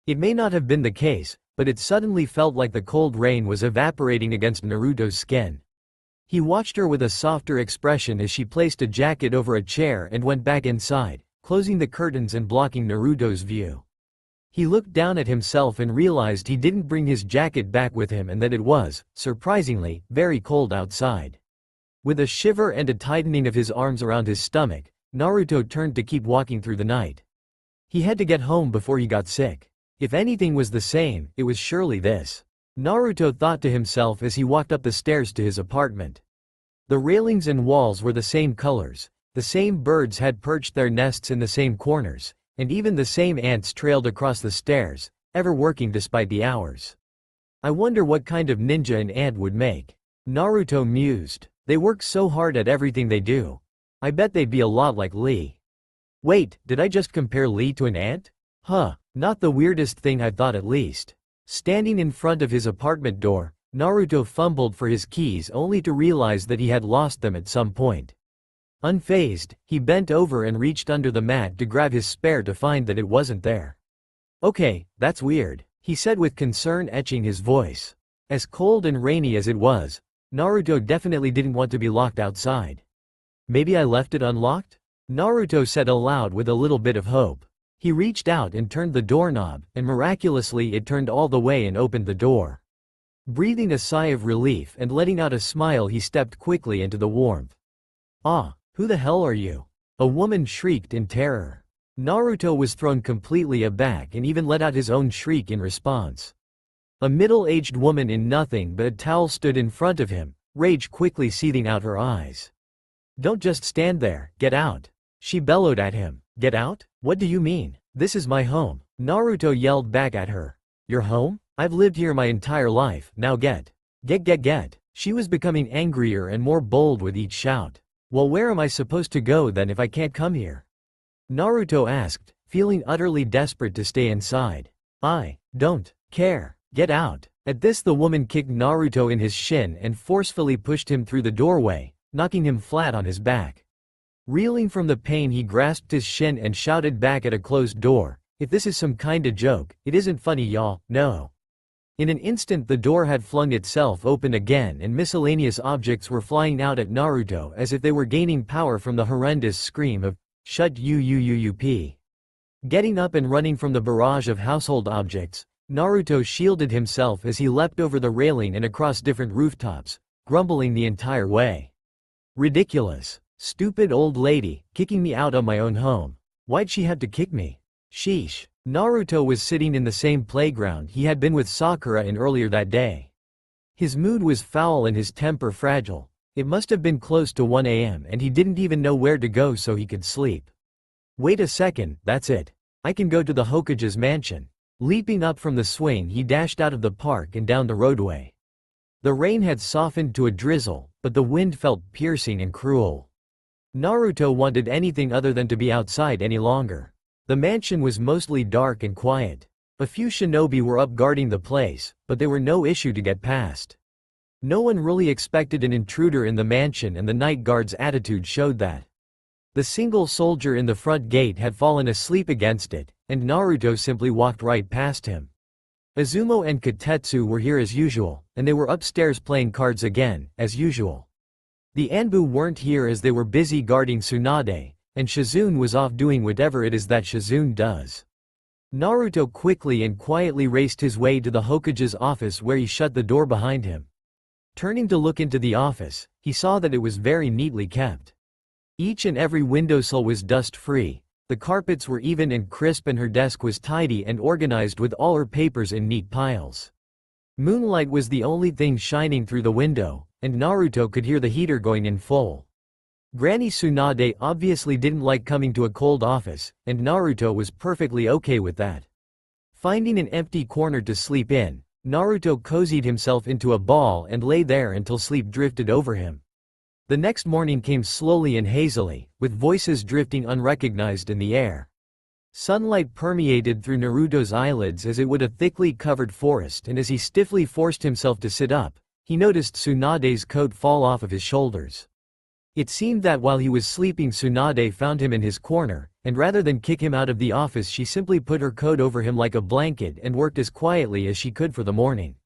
It may not have been the case, but it suddenly felt like the cold rain was evaporating against Naruto's skin. He watched her with a softer expression as she placed a jacket over a chair and went back inside, closing the curtains and blocking Naruto's view. He looked down at himself and realized he didn't bring his jacket back with him and that it was, surprisingly, very cold outside. With a shiver and a tightening of his arms around his stomach, Naruto turned to keep walking through the night. He had to get home before he got sick. If anything was the same, it was surely this. Naruto thought to himself as he walked up the stairs to his apartment. The railings and walls were the same colors, the same birds had perched their nests in the same corners, and even the same ants trailed across the stairs, ever working despite the hours. I wonder what kind of ninja an ant would make. Naruto mused. They work so hard at everything they do. I bet they'd be a lot like Lee. Wait, did I just compare Lee to an ant? Huh, not the weirdest thing I thought at least. Standing in front of his apartment door, Naruto fumbled for his keys only to realize that he had lost them at some point. Unfazed, he bent over and reached under the mat to grab his spare to find that it wasn't there. Okay, that's weird, he said with concern etching his voice. As cold and rainy as it was, Naruto definitely didn't want to be locked outside. Maybe I left it unlocked? Naruto said aloud with a little bit of hope. He reached out and turned the doorknob, and miraculously it turned all the way and opened the door. Breathing a sigh of relief and letting out a smile, he stepped quickly into the warmth. Ah, who the hell are you? A woman shrieked in terror. Naruto was thrown completely aback and even let out his own shriek in response. A middle-aged woman in nothing but a towel stood in front of him, rage quickly seething out her eyes. Don't just stand there, get out. She bellowed at him. Get out? What do you mean? This is my home. Naruto yelled back at her. Your home? I've lived here my entire life, now get. Get. She was becoming angrier and more bold with each shout. Well, where am I supposed to go then if I can't come here? Naruto asked, feeling utterly desperate to stay inside. I don't care. Get out. At this, the woman kicked Naruto in his shin and forcefully pushed him through the doorway, knocking him flat on his back. Reeling from the pain, he grasped his shin and shouted back at a closed door, if this is some kinda joke, it isn't funny y'all, no. In an instant the door had flung itself open again and miscellaneous objects were flying out at Naruto as if they were gaining power from the horrendous scream of, "Shut you." Getting up and running from the barrage of household objects, Naruto shielded himself as he leapt over the railing and across different rooftops, grumbling the entire way. Ridiculous. Stupid old lady, kicking me out of my own home. Why'd she have to kick me? Sheesh. Naruto was sitting in the same playground he had been with Sakura in earlier that day. His mood was foul and his temper fragile. It must have been close to 1 a.m. and he didn't even know where to go so he could sleep. Wait a second, that's it. I can go to the Hokage's mansion. Leaping up from the swing, he dashed out of the park and down the roadway. The rain had softened to a drizzle, but the wind felt piercing and cruel. Naruto wanted anything other than to be outside any longer. The mansion was mostly dark and quiet. A few shinobi were up guarding the place, but they were no issue to get past. No one really expected an intruder in the mansion and the night guard's attitude showed that. The single soldier in the front gate had fallen asleep against it, and Naruto simply walked right past him. Izumo and Kotetsu were here as usual, and they were upstairs playing cards again, as usual. The Anbu weren't here as they were busy guarding Tsunade, and Shizune was off doing whatever it is that Shizune does. Naruto quickly and quietly raced his way to the Hokage's office where he shut the door behind him. Turning to look into the office, he saw that it was very neatly kept. Each and every windowsill was dust-free, the carpets were even and crisp, and her desk was tidy and organized with all her papers in neat piles. Moonlight was the only thing shining through the window, and Naruto could hear the heater going in full. Granny Tsunade obviously didn't like coming to a cold office, and Naruto was perfectly okay with that. Finding an empty corner to sleep in, Naruto cozied himself into a ball and lay there until sleep drifted over him. The next morning came slowly and hazily, with voices drifting unrecognized in the air. Sunlight permeated through Naruto's eyelids as it would a thickly covered forest, and as he stiffly forced himself to sit up, he noticed Tsunade's coat fall off of his shoulders. It seemed that while he was sleeping, Tsunade found him in his corner, and rather than kick him out of the office, she simply put her coat over him like a blanket and worked as quietly as she could for the morning.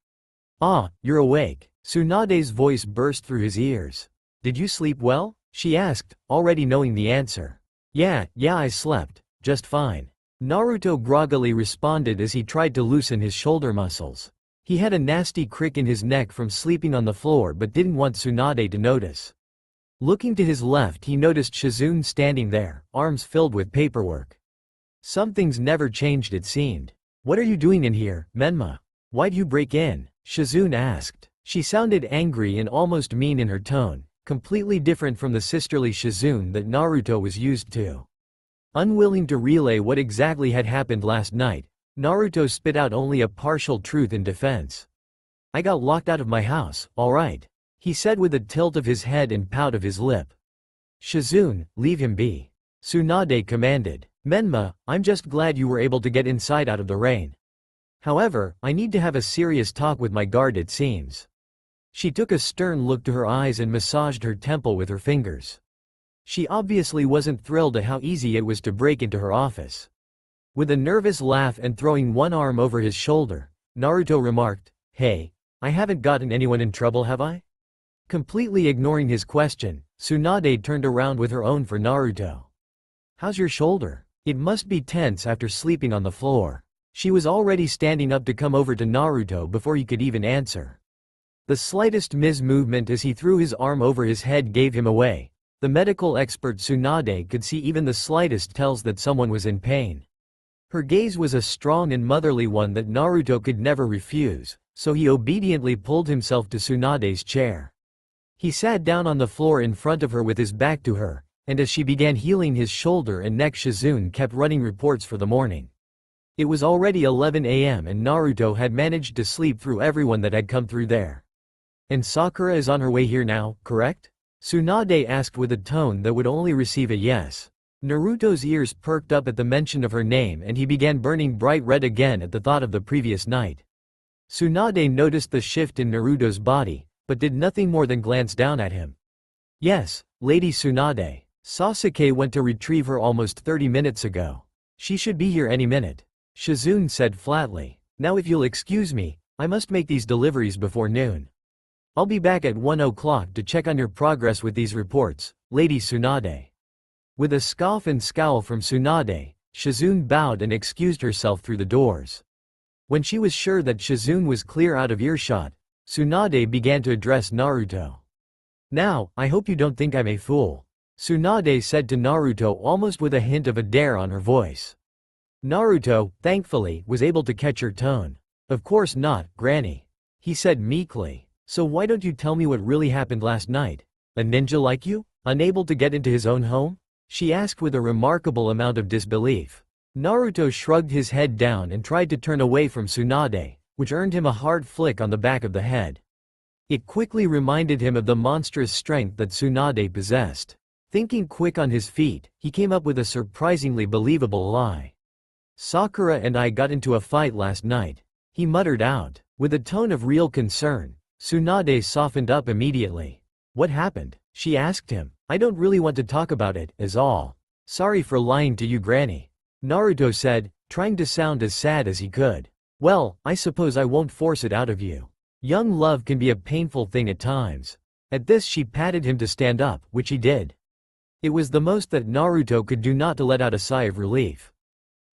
"Ah, you're awake." Tsunade's voice burst through his ears. "Did you sleep well?" she asked, already knowing the answer. Yeah, I slept just fine," Naruto groggily responded as he tried to loosen his shoulder muscles. He had a nasty crick in his neck from sleeping on the floor but didn't want Tsunade to notice. Looking to his left, he noticed Shizune standing there, arms filled with paperwork. Some things never changed, it seemed. "What are you doing in here, Menma? Why'd you break in?" Shizune asked. She sounded angry and almost mean in her tone, completely different from the sisterly Shizune that Naruto was used to. Unwilling to relay what exactly had happened last night, Naruto spit out only a partial truth in defense. "I got locked out of my house, alright," he said with a tilt of his head and pout of his lip. "Shizune, leave him be," Tsunade commanded. "Menma, I'm just glad you were able to get inside out of the rain. However, I need to have a serious talk with my guard, it seems." She took a stern look to her eyes and massaged her temple with her fingers. She obviously wasn't thrilled at how easy it was to break into her office. With a nervous laugh and throwing one arm over his shoulder, Naruto remarked, "Hey, I haven't gotten anyone in trouble, have I?" Completely ignoring his question, Tsunade turned around with her own for Naruto. "How's your shoulder? It must be tense after sleeping on the floor." She was already standing up to come over to Naruto before he could even answer. The slightest movement as he threw his arm over his head gave him away. The medical expert Tsunade could see even the slightest tells that someone was in pain. Her gaze was a strong and motherly one that Naruto could never refuse, so he obediently pulled himself to Tsunade's chair. He sat down on the floor in front of her with his back to her, and as she began healing his shoulder and neck, Shizune kept running reports for the morning. It was already 11 a.m. and Naruto had managed to sleep through everyone that had come through there. "And Sakura is on her way here now, correct?" Tsunade asked with a tone that would only receive a yes. Naruto's ears perked up at the mention of her name and he began burning bright red again at the thought of the previous night. Tsunade noticed the shift in Naruto's body, but did nothing more than glance down at him. "Yes, Lady Tsunade. Sasuke went to retrieve her almost 30 minutes ago. She should be here any minute," Shizune said flatly. "Now if you'll excuse me, I must make these deliveries before noon. I'll be back at 1 o'clock to check on your progress with these reports, Lady Tsunade." With a scoff and scowl from Tsunade, Shizune bowed and excused herself through the doors. When she was sure that Shizune was clear out of earshot, Tsunade began to address Naruto. "Now, I hope you don't think I'm a fool," Tsunade said to Naruto almost with a hint of a dare on her voice. Naruto, thankfully, was able to catch her tone. "Of course not, Granny," he said meekly. "So why don't you tell me what really happened last night? A ninja like you, unable to get into his own home?" she asked with a remarkable amount of disbelief. Naruto shrugged his head down and tried to turn away from Tsunade, which earned him a hard flick on the back of the head. It quickly reminded him of the monstrous strength that Tsunade possessed. Thinking quick on his feet, he came up with a surprisingly believable lie. "Sakura and I got into a fight last night," he muttered out. With a tone of real concern, Tsunade softened up immediately. "What happened?" she asked him. "I don't really want to talk about it, is all." "Sorry for lying to you, Granny," Naruto said, trying to sound as sad as he could. "Well, I suppose I won't force it out of you. Young love can be a painful thing at times." At this she patted him to stand up, which he did. It was the most that Naruto could do not to let out a sigh of relief.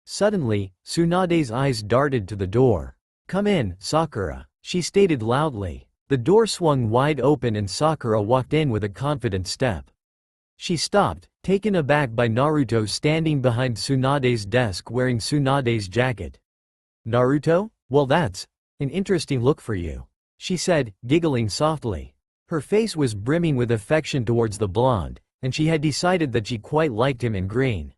Suddenly, Tsunade's eyes darted to the door. "Come in, Sakura," she stated loudly. The door swung wide open and Sakura walked in with a confident step. She stopped, taken aback by Naruto standing behind Tsunade's desk wearing Tsunade's jacket. "Naruto? Well, that's an interesting look for you," she said, giggling softly. Her face was brimming with affection towards the blonde, and she had decided that she quite liked him in green.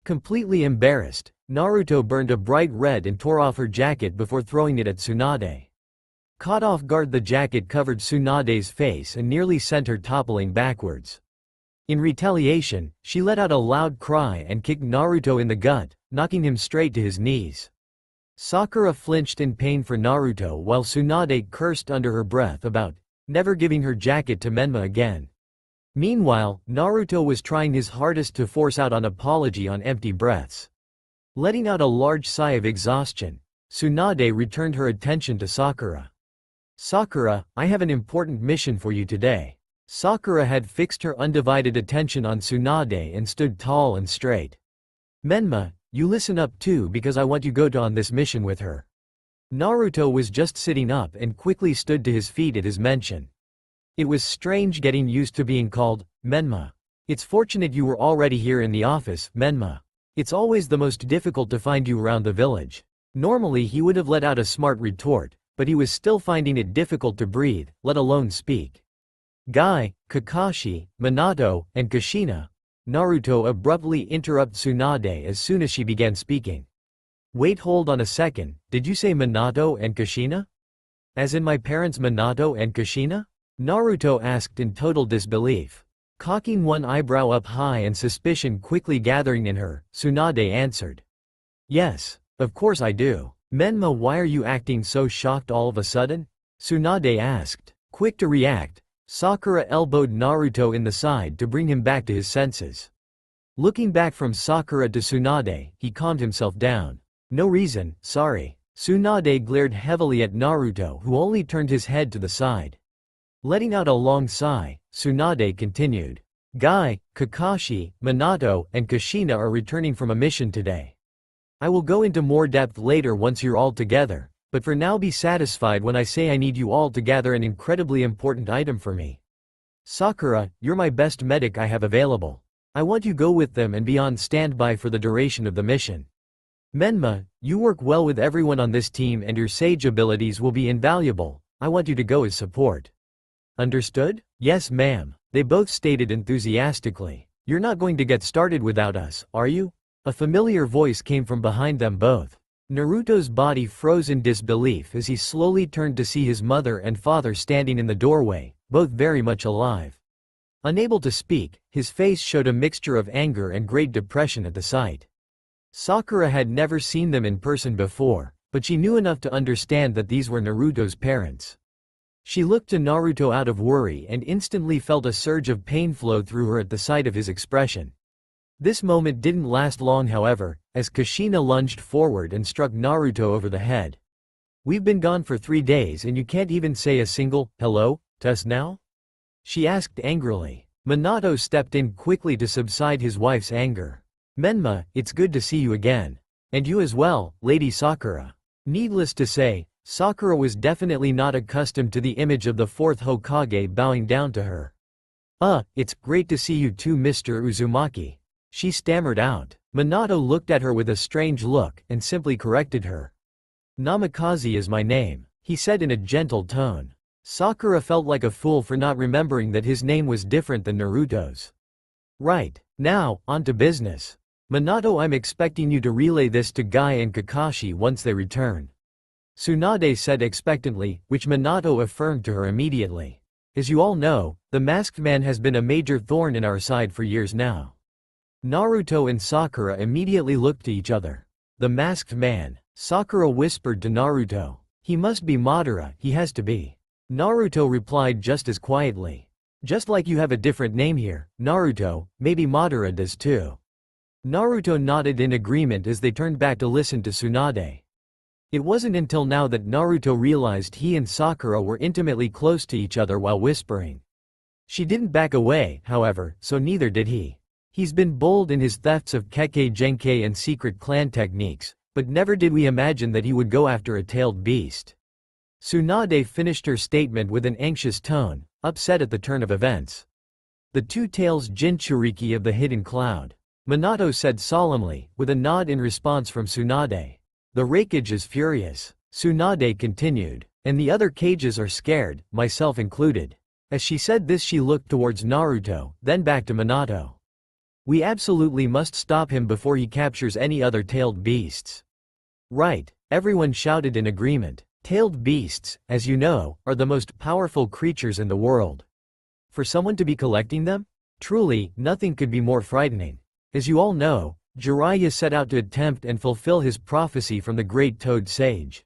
Completely embarrassed, Naruto burned a bright red and tore off her jacket before throwing it at Tsunade. Caught off guard, the jacket covered Tsunade's face and nearly sent her toppling backwards. In retaliation, she let out a loud cry and kicked Naruto in the gut, knocking him straight to his knees. Sakura flinched in pain for Naruto while Tsunade cursed under her breath about never giving her jacket to Menma again. Meanwhile, Naruto was trying his hardest to force out an apology on empty breaths. Letting out a large sigh of exhaustion, Tsunade returned her attention to Sakura. "Sakura, I have an important mission for you today." Sakura had fixed her undivided attention on Tsunade and stood tall and straight. "Menma, you listen up too because I want you to go on this mission with her." Naruto was just sitting up and quickly stood to his feet at his mention. It was strange getting used to being called Menma. It's fortunate you were already here in the office, Menma. It's always the most difficult to find you around the village. Normally he would have let out a smart retort, but he was still finding it difficult to breathe, let alone speak. Guy, Kakashi, Minato, and Kushina. Naruto abruptly interrupts Tsunade as soon as she began speaking. Wait, hold on a second, did you say Minato and Kushina? As in my parents Minato and Kushina? Naruto asked in total disbelief. Cocking one eyebrow up high and suspicion quickly gathering in her, Tsunade answered. Yes, of course I do. Menma, why are you acting so shocked all of a sudden? Tsunade asked. Quick to react, Sakura elbowed Naruto in the side to bring him back to his senses. Looking back from Sakura to Tsunade, he calmed himself down. No reason, sorry. Tsunade glared heavily at Naruto, who only turned his head to the side. Letting out a long sigh, Tsunade continued. Guy, Kakashi, Minato, and Kushina are returning from a mission today. I will go into more depth later once you're all together, but for now be satisfied when I say I need you all to gather an incredibly important item for me. Sakura, you're my best medic I have available. I want you go with them and be on standby for the duration of the mission. Menma, you work well with everyone on this team and your sage abilities will be invaluable. I want you to go as support. Understood? Yes, ma'am, they both stated enthusiastically. You're not going to get started without us, are you? A familiar voice came from behind them both. Naruto's body froze in disbelief as he slowly turned to see his mother and father standing in the doorway, both very much alive. Unable to speak, his face showed a mixture of anger and great depression at the sight. Sakura had never seen them in person before, but she knew enough to understand that these were Naruto's parents. She looked to Naruto out of worry and instantly felt a surge of pain flow through her at the sight of his expression. This moment didn't last long, however, as Kushina lunged forward and struck Naruto over the head. We've been gone for 3 days and you can't even say a single hello to us now? She asked angrily. Minato stepped in quickly to subside his wife's anger. Menma, it's good to see you again. And you as well, Lady Sakura. Needless to say, Sakura was definitely not accustomed to the image of the 4th Hokage bowing down to her. It's great to see you too, Mr. Uzumaki. She stammered out. Minato looked at her with a strange look and simply corrected her. Namikaze is my name, he said in a gentle tone. Sakura felt like a fool for not remembering that his name was different than Naruto's. Right, now, on to business. Minato, I'm expecting you to relay this to Guy and Kakashi once they return. Tsunade said expectantly, which Minato affirmed to her immediately. As you all know, the masked man has been a major thorn in our side for years now. Naruto and Sakura immediately looked to each other. The masked man, Sakura whispered to Naruto. He must be Madara, he has to be. Naruto replied just as quietly. Just like you have a different name here, Naruto, maybe Madara does too. Naruto nodded in agreement as they turned back to listen to Tsunade. It wasn't until now that Naruto realized he and Sakura were intimately close to each other while whispering. She didn't back away, however, so neither did he. He's been bold in his thefts of Kekkei Genkai and secret clan techniques, but never did we imagine that he would go after a tailed beast. Tsunade finished her statement with an anxious tone, upset at the turn of events. The two tails Jinchuriki of the hidden cloud. Minato said solemnly, with a nod in response from Tsunade. The Raikage is furious. Tsunade continued. And the other cages are scared, myself included. As she said this she looked towards Naruto, then back to Minato. We absolutely must stop him before he captures any other tailed beasts. Right, everyone shouted in agreement. Tailed beasts, as you know, are the most powerful creatures in the world. For someone to be collecting them? Truly, nothing could be more frightening. As you all know, Jiraiya set out to attempt and fulfill his prophecy from the great Toad Sage.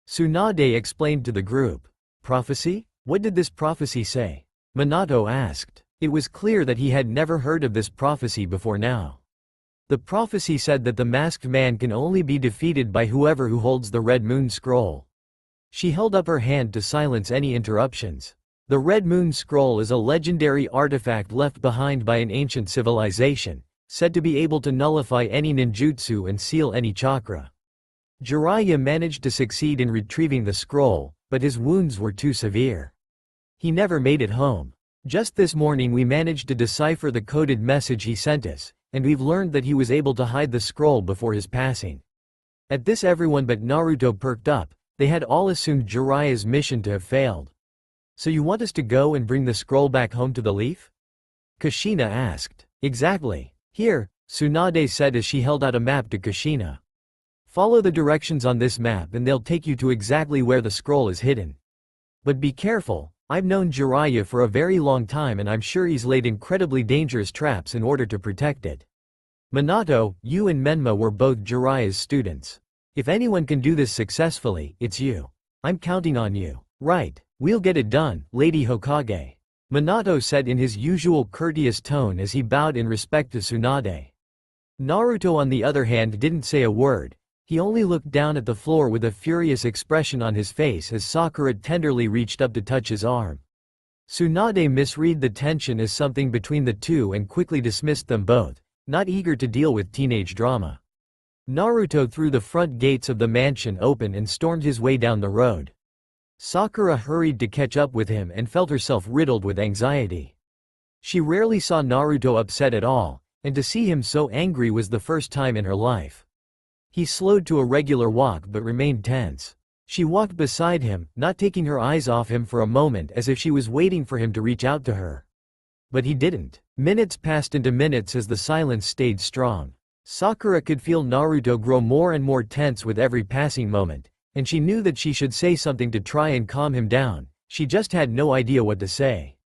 Tsunade explained to the group. Prophecy? What did this prophecy say? Minato asked. It was clear that he had never heard of this prophecy before now. The prophecy said that the masked man can only be defeated by whoever who holds the Red Moon Scroll. She held up her hand to silence any interruptions. The Red Moon Scroll is a legendary artifact left behind by an ancient civilization, said to be able to nullify any ninjutsu and seal any chakra. Jiraiya managed to succeed in retrieving the scroll, but his wounds were too severe. He never made it home. Just this morning we managed to decipher the coded message he sent us, and we've learned that he was able to hide the scroll before his passing. At this everyone but Naruto perked up. They had all assumed Jiraiya's mission to have failed. So you want us to go and bring the scroll back home to the leaf? Kushina asked. Exactly. Here, Tsunade said as she held out a map to Kushina. Follow the directions on this map and they'll take you to exactly where the scroll is hidden. But be careful, I've known Jiraiya for a very long time and I'm sure he's laid incredibly dangerous traps in order to protect it. Minato, you and Menma were both Jiraiya's students. If anyone can do this successfully, it's you. I'm counting on you. Right, we'll get it done, Lady Hokage. Minato said in his usual courteous tone as he bowed in respect to Tsunade. Naruto on the other hand didn't say a word. He only looked down at the floor with a furious expression on his face as Sakura tenderly reached up to touch his arm. Tsunade misread the tension as something between the two and quickly dismissed them both, not eager to deal with teenage drama. Naruto threw the front gates of the mansion open and stormed his way down the road. Sakura hurried to catch up with him and felt herself riddled with anxiety. She rarely saw Naruto upset at all, and to see him so angry was the first time in her life. He slowed to a regular walk but remained tense. She walked beside him, not taking her eyes off him for a moment as if she was waiting for him to reach out to her. But he didn't. Minutes passed into minutes as the silence stayed strong. Sakura could feel Naruto grow more and more tense with every passing moment, and she knew that she should say something to try and calm him down. She just had no idea what to say.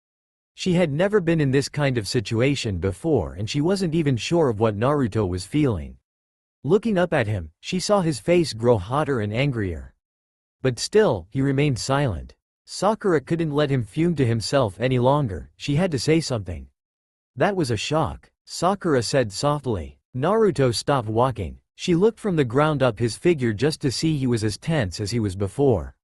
She had never been in this kind of situation before and she wasn't even sure of what Naruto was feeling. Looking up at him, she saw his face grow hotter and angrier. But still, he remained silent. Sakura couldn't let him fume to himself any longer, she had to say something. That was a shock, Sakura said softly. Naruto stopped walking. She looked from the ground up his figure just to see he was as tense as he was before.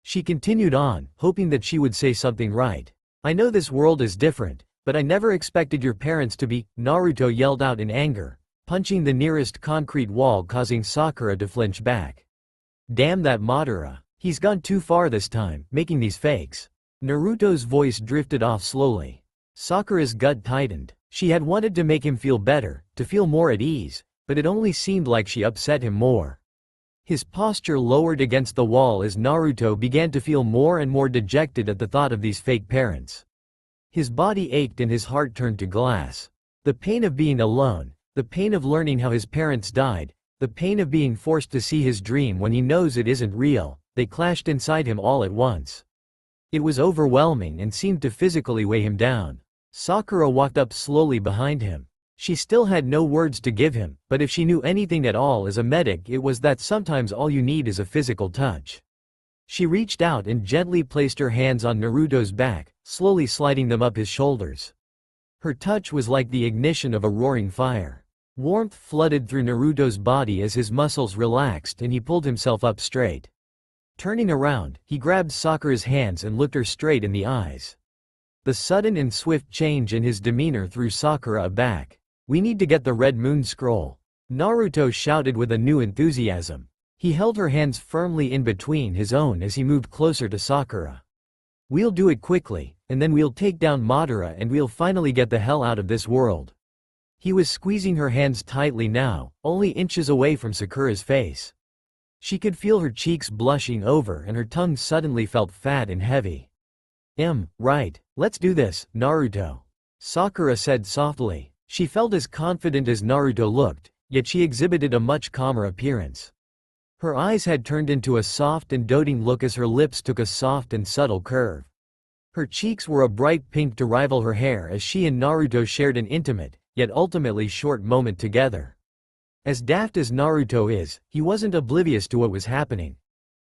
She continued on, hoping that she would say something right. I know this world is different, but I never expected your parents to be, Naruto yelled out in anger, punching the nearest concrete wall causing Sakura to flinch back. Damn that Madara. He's gone too far this time, making these fakes. Naruto's voice drifted off slowly. Sakura's gut tightened. She had wanted to make him feel better, to feel more at ease, but it only seemed like she upset him more. His posture lowered against the wall as Naruto began to feel more and more dejected at the thought of these fake parents. His body ached and his heart turned to glass. The pain of being alone, the pain of learning how his parents died, the pain of being forced to see his dream when he knows it isn't real, they clashed inside him all at once. It was overwhelming and seemed to physically weigh him down. Sakura walked up slowly behind him. She still had no words to give him, but if she knew anything at all as a medic it was that sometimes all you need is a physical touch. She reached out and gently placed her hands on Naruto's back, slowly sliding them up his shoulders. Her touch was like the ignition of a roaring fire. Warmth flooded through Naruto's body as his muscles relaxed and he pulled himself up straight. Turning around, he grabbed Sakura's hands and looked her straight in the eyes. The sudden and swift change in his demeanor threw Sakura aback. We need to get the Red Moon Scroll, Naruto shouted with a new enthusiasm. He held her hands firmly in between his own as he moved closer to Sakura. We'll do it quickly, and then we'll take down Madara and we'll finally get the hell out of this world. He was squeezing her hands tightly now, only inches away from Sakura's face. She could feel her cheeks blushing over and her tongue suddenly felt fat and heavy. Right, let's do this, Naruto. Sakura said softly. She felt as confident as Naruto looked, yet she exhibited a much calmer appearance. Her eyes had turned into a soft and doting look as her lips took a soft and subtle curve. Her cheeks were a bright pink to rival her hair as she and Naruto shared an intimate, yet ultimately short moment together. As daft as Naruto is, he wasn't oblivious to what was happening.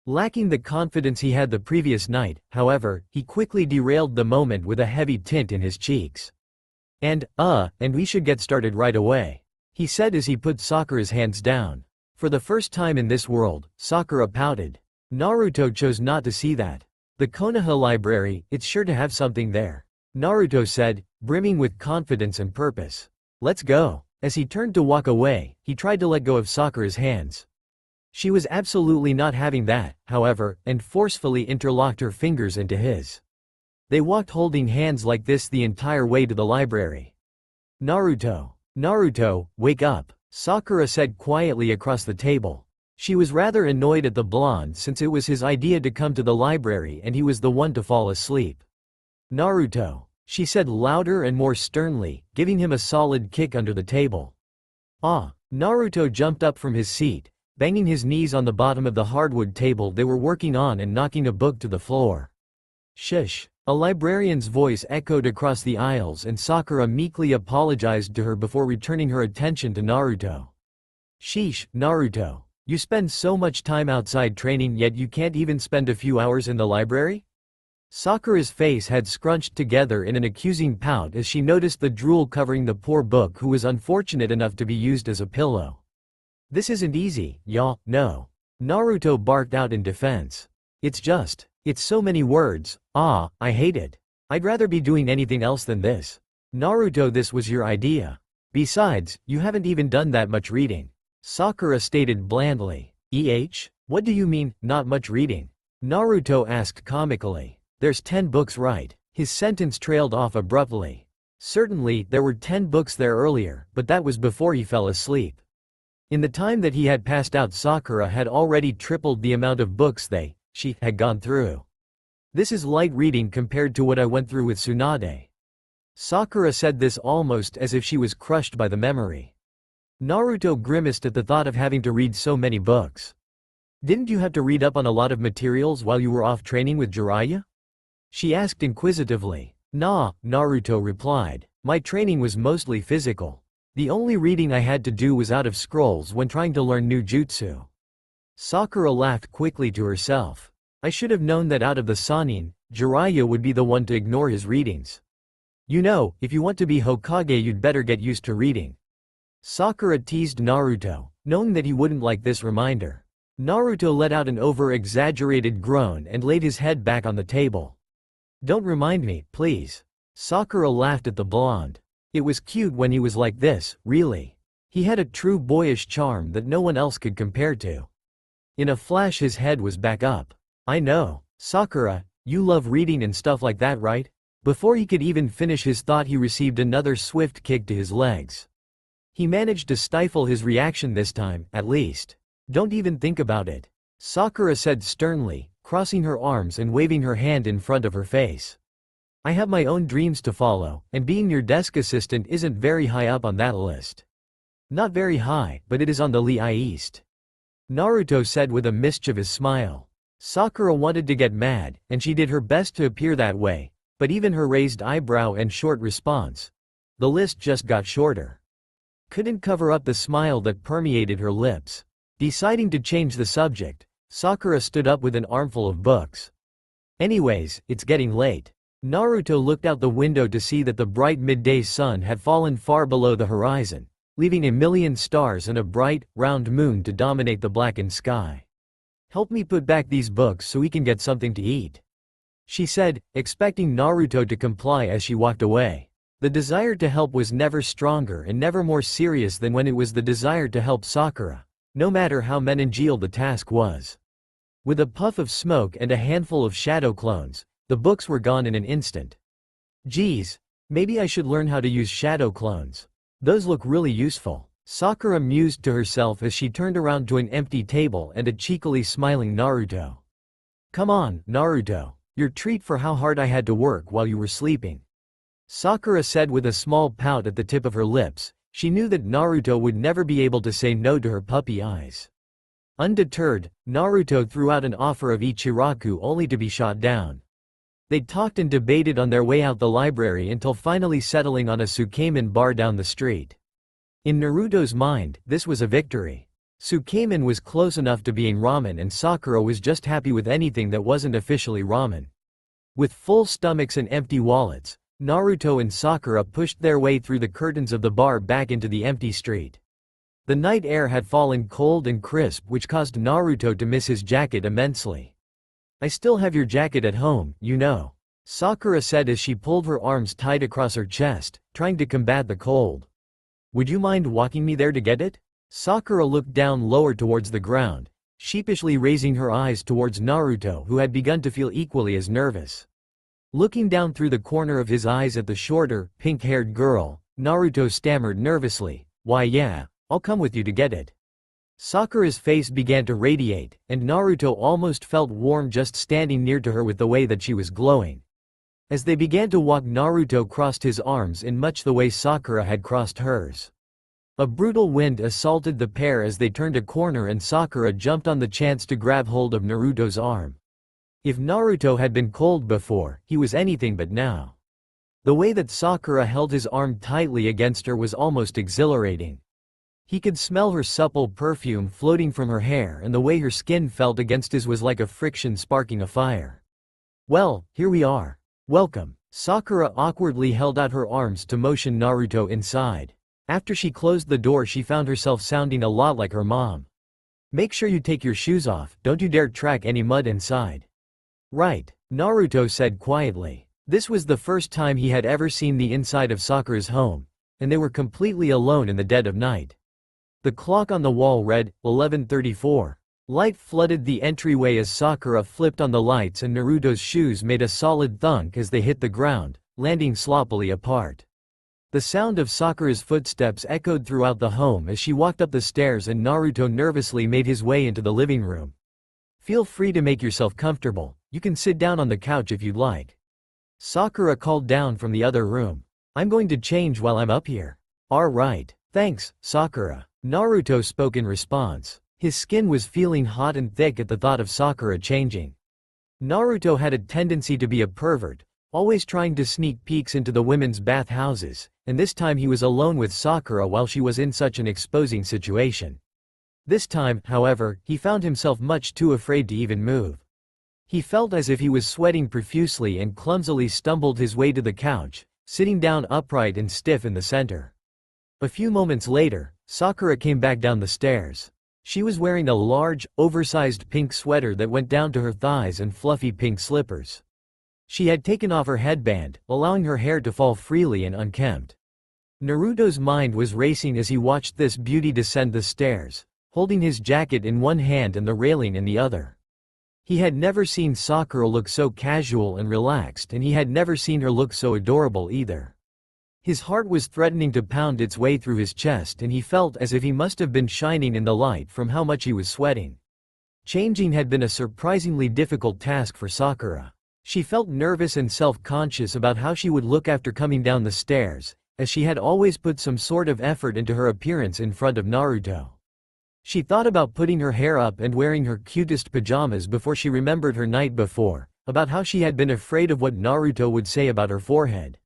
Lacking the confidence he had the previous night, however, he quickly derailed the moment with a heavy tint in his cheeks. And we should get started right away, he said as he put Sakura's hands down. For the first time in this world, Sakura pouted. Naruto chose not to see that. The Konoha library, it's sure to have something there, Naruto said, brimming with confidence and purpose. Let's go. As he turned to walk away, he tried to let go of Sakura's hands. She was absolutely not having that, however, and forcefully interlocked her fingers into his. They walked holding hands like this the entire way to the library. Naruto. Naruto, wake up, Sakura said quietly across the table. She was rather annoyed at the blonde since it was his idea to come to the library and he was the one to fall asleep. Naruto, she said louder and more sternly, giving him a solid kick under the table. Ah! Naruto jumped up from his seat, banging his knees on the bottom of the hardwood table they were working on and knocking a book to the floor. Shush! A librarian's voice echoed across the aisles and Sakura meekly apologized to her before returning her attention to Naruto. Sheesh, Naruto. You spend so much time outside training yet you can't even spend a few hours in the library? Sakura's face had scrunched together in an accusing pout as she noticed the drool covering the poor book who was unfortunate enough to be used as a pillow. This isn't easy, y'all, no. Naruto barked out in defense. It's so many words, I hate it. I'd rather be doing anything else than this. Naruto, this was your idea. Besides, you haven't even done that much reading. Sakura stated blandly. What do you mean, not much reading? Naruto asked comically. There's 10 books, right? His sentence trailed off abruptly. Certainly, there were 10 books there earlier, but that was before he fell asleep. In the time that he had passed out, Sakura had already tripled the amount of books she had gone through. This is light reading compared to what I went through with Tsunade. Sakura said this almost as if she was crushed by the memory. Naruto grimaced at the thought of having to read so many books. Didn't you have to read up on a lot of materials while you were off training with Jiraiya? She asked inquisitively. Nah, Naruto replied. My training was mostly physical. The only reading I had to do was out of scrolls when trying to learn new jutsu. Sakura laughed quickly to herself. I should have known that out of the Sannin, Jiraiya would be the one to ignore his readings. You know, if you want to be Hokage you'd better get used to reading. Sakura teased Naruto, knowing that he wouldn't like this reminder. Naruto let out an over-exaggerated groan and laid his head back on the table. Don't remind me, please. Sakura laughed at the blonde. It was cute when he was like this, really. He had a true boyish charm that no one else could compare to. In a flash his head was back up. I know, Sakura, you love reading and stuff like that, right? Before he could even finish his thought he received another swift kick to his legs. He managed to stifle his reaction this time, at least. Don't even think about it. Sakura said sternly, crossing her arms and waving her hand in front of her face. I have my own dreams to follow, and being your desk assistant isn't very high up on that list. Not very high, but it is on the list. Naruto said with a mischievous smile. Sakura wanted to get mad, and she did her best to appear that way, but even her raised eyebrow and short response. The list just got shorter. Couldn't cover up the smile that permeated her lips. Deciding to change the subject, Sakura stood up with an armful of books. Anyways, it's getting late. Naruto looked out the window to see that the bright midday sun had fallen far below the horizon, leaving a million stars and a bright, round moon to dominate the blackened sky. Help me put back these books so we can get something to eat, she said, expecting Naruto to comply as she walked away. The desire to help was never stronger and never more serious than when it was the desire to help Sakura, no matter how meningeal the task was. With a puff of smoke and a handful of shadow clones, the books were gone in an instant. Geez, maybe I should learn how to use shadow clones. Those look really useful. Sakura mused to herself as she turned around to an empty table and a cheekily smiling Naruto. Come on, Naruto. Your treat for how hard I had to work while you were sleeping. Sakura said with a small pout at the tip of her lips. She knew that Naruto would never be able to say no to her puppy eyes. Undeterred, Naruto threw out an offer of Ichiraku only to be shot down. They talked and debated on their way out the library until finally settling on a Sukemen bar down the street. In Naruto's mind, this was a victory. Sukemen was close enough to being ramen and Sakura was just happy with anything that wasn't officially ramen. With full stomachs and empty wallets, Naruto and Sakura pushed their way through the curtains of the bar back into the empty street. The night air had fallen cold and crisp, which caused Naruto to miss his jacket immensely. I still have your jacket at home, you know, Sakura said as she pulled her arms tight across her chest, trying to combat the cold. Would you mind walking me there to get it? Sakura looked down lower towards the ground, sheepishly raising her eyes towards Naruto who had begun to feel equally as nervous. Looking down through the corner of his eyes at the shorter, pink-haired girl, Naruto stammered nervously, "Why yeah, I'll come with you to get it." Sakura's face began to radiate, and Naruto almost felt warm just standing near to her with the way that she was glowing. As they began to walk, Naruto crossed his arms in much the way Sakura had crossed hers. A brutal wind assaulted the pair as they turned a corner, and Sakura jumped on the chance to grab hold of Naruto's arm. If Naruto had been cold before, he was anything but now. The way that Sakura held his arm tightly against her was almost exhilarating. He could smell her supple perfume floating from her hair, and the way her skin felt against his was like a friction sparking a fire. "Well, here we are. Welcome." Sakura awkwardly held out her arms to motion Naruto inside. After she closed the door, she found herself sounding a lot like her mom. "Make sure you take your shoes off, don't you dare track any mud inside." "Right," Naruto said quietly. This was the first time he had ever seen the inside of Sakura's home, and they were completely alone in the dead of night. The clock on the wall read 11:34. Light flooded the entryway as Sakura flipped on the lights, and Naruto's shoes made a solid thunk as they hit the ground, landing sloppily apart. The sound of Sakura's footsteps echoed throughout the home as she walked up the stairs, and Naruto nervously made his way into the living room. "Feel free to make yourself comfortable, you can sit down on the couch if you'd like," Sakura called down from the other room. "I'm going to change while I'm up here." "Alright, thanks, Sakura," Naruto spoke in response. His skin was feeling hot and thick at the thought of Sakura changing. Naruto had a tendency to be a pervert, always trying to sneak peeks into the women's bathhouses, and this time he was alone with Sakura while she was in such an exposing situation. This time, however, he found himself much too afraid to even move. He felt as if he was sweating profusely and clumsily stumbled his way to the couch, sitting down upright and stiff in the center. A few moments later, Sakura came back down the stairs. She was wearing a large, oversized pink sweater that went down to her thighs and fluffy pink slippers. She had taken off her headband, allowing her hair to fall freely and unkempt. Naruto's mind was racing as he watched this beauty descend the stairs, holding his jacket in one hand and the railing in the other. He had never seen Sakura look so casual and relaxed, and he had never seen her look so adorable either. His heart was threatening to pound its way through his chest, and he felt as if he must have been shining in the light from how much he was sweating. Changing had been a surprisingly difficult task for Sakura. She felt nervous and self-conscious about how she would look after coming down the stairs, as she had always put some sort of effort into her appearance in front of Naruto. She thought about putting her hair up and wearing her cutest pajamas before she remembered her night before, about how she had been afraid of what Naruto would say about her forehead.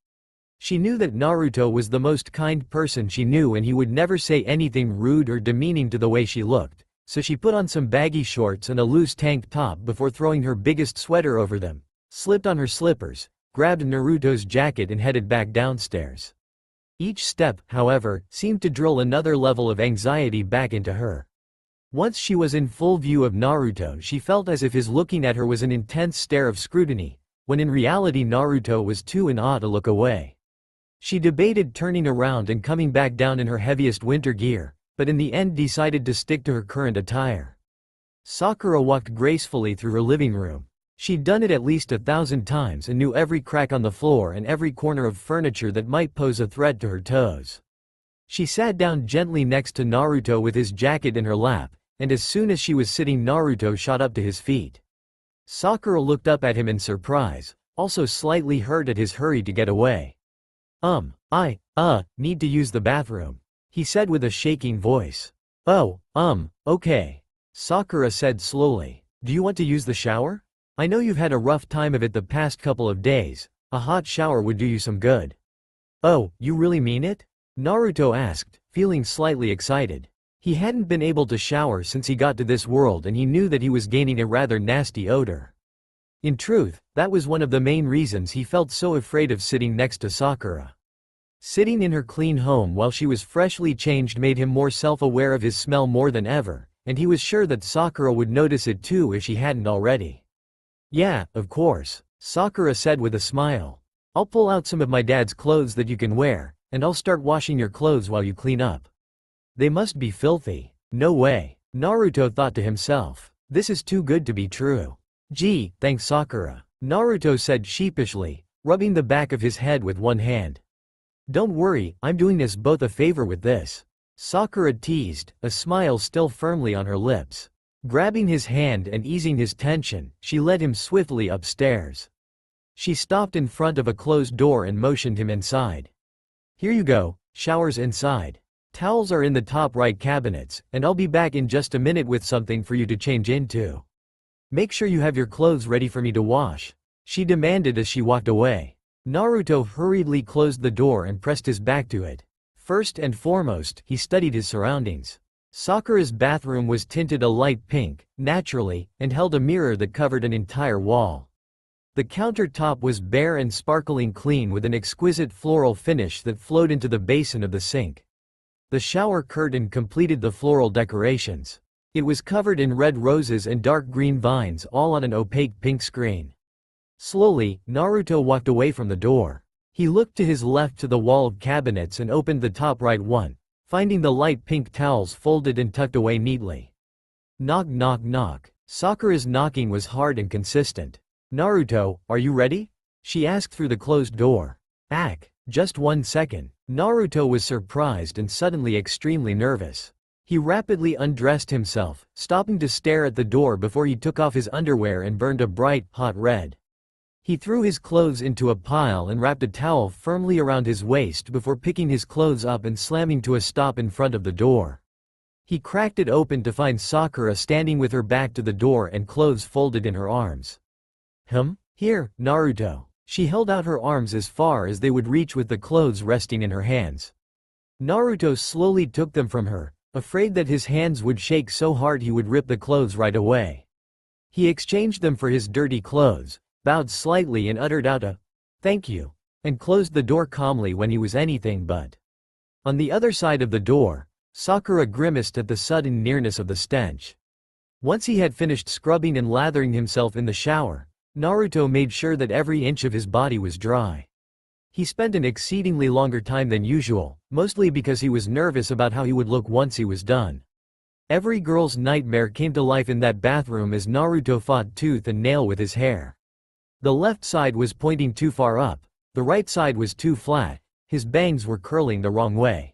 She knew that Naruto was the most kind person she knew, and he would never say anything rude or demeaning to the way she looked, so she put on some baggy shorts and a loose tank top before throwing her biggest sweater over them, slipped on her slippers, grabbed Naruto's jacket and headed back downstairs. Each step, however, seemed to drill another level of anxiety back into her. Once she was in full view of Naruto, she felt as if his looking at her was an intense stare of scrutiny, when in reality Naruto was too in awe to look away. She debated turning around and coming back down in her heaviest winter gear, but in the end decided to stick to her current attire. Sakura walked gracefully through her living room. She'd done it at least 1,000 times and knew every crack on the floor and every corner of furniture that might pose a threat to her toes. She sat down gently next to Naruto with his jacket in her lap, and as soon as she was sitting, Naruto shot up to his feet. Sakura looked up at him in surprise, also slightly hurt at his hurry to get away. I need to use the bathroom," he said with a shaking voice. "Oh, okay," Sakura said slowly. "Do you want to use the shower? I know you've had a rough time of it the past couple of days. A hot shower would do you some good." "Oh, you really mean it?" Naruto asked, feeling slightly excited. He hadn't been able to shower since he got to this world, and he knew that he was gaining a rather nasty odor. In truth, that was one of the main reasons he felt so afraid of sitting next to Sakura. Sitting in her clean home while she was freshly changed made him more self-aware of his smell more than ever, and he was sure that Sakura would notice it too if she hadn't already. "Yeah, of course," Sakura said with a smile. "I'll pull out some of my dad's clothes that you can wear, and I'll start washing your clothes while you clean up." They must be filthy. No way, Naruto thought to himself. This is too good to be true. "Gee, thanks Sakura," Naruto said sheepishly, rubbing the back of his head with one hand. Don't worry, I'm doing us both a favor with this. Sakura teased, a smile still firmly on her lips. Grabbing his hand and easing his tension, she led him swiftly upstairs. She stopped in front of a closed door and motioned him inside. Here you go, showers inside. Towels are in the top right cabinets, and I'll be back in just a minute with something for you to change into. Make sure you have your clothes ready for me to wash, she demanded as she walked away. Naruto hurriedly closed the door and pressed his back to it. First and foremost, he studied his surroundings. Sakura's bathroom was tinted a light pink, naturally, and held a mirror that covered an entire wall. The countertop was bare and sparkling clean with an exquisite floral finish that flowed into the basin of the sink. The shower curtain completed the floral decorations. It was covered in red roses and dark green vines, all on an opaque pink screen. Slowly, Naruto walked away from the door. He looked to his left to the wall of cabinets and opened the top right one, finding the light pink towels folded and tucked away neatly. Knock knock knock. Sakura's knocking was hard and consistent. Naruto, are you ready? She asked through the closed door. Just 1 second. Naruto was surprised and suddenly extremely nervous. He rapidly undressed himself, stopping to stare at the door before he took off his underwear and burned a bright, hot red. He threw his clothes into a pile and wrapped a towel firmly around his waist before picking his clothes up and slamming to a stop in front of the door. He cracked it open to find Sakura standing with her back to the door and clothes folded in her arms. Here, Naruto. She held out her arms as far as they would reach with the clothes resting in her hands. Naruto slowly took them from her, afraid that his hands would shake so hard he would rip the clothes right away. He exchanged them for his dirty clothes, bowed slightly and uttered out a "thank you," and closed the door calmly when he was anything but. On the other side of the door, Sakura grimaced at the sudden nearness of the stench. Once he had finished scrubbing and lathering himself in the shower, Naruto made sure that every inch of his body was dry. He spent an exceedingly longer time than usual, mostly because he was nervous about how he would look once he was done. Every girl's nightmare came to life in that bathroom as Naruto fought tooth and nail with his hair. The left side was pointing too far up, the right side was too flat, his bangs were curling the wrong way.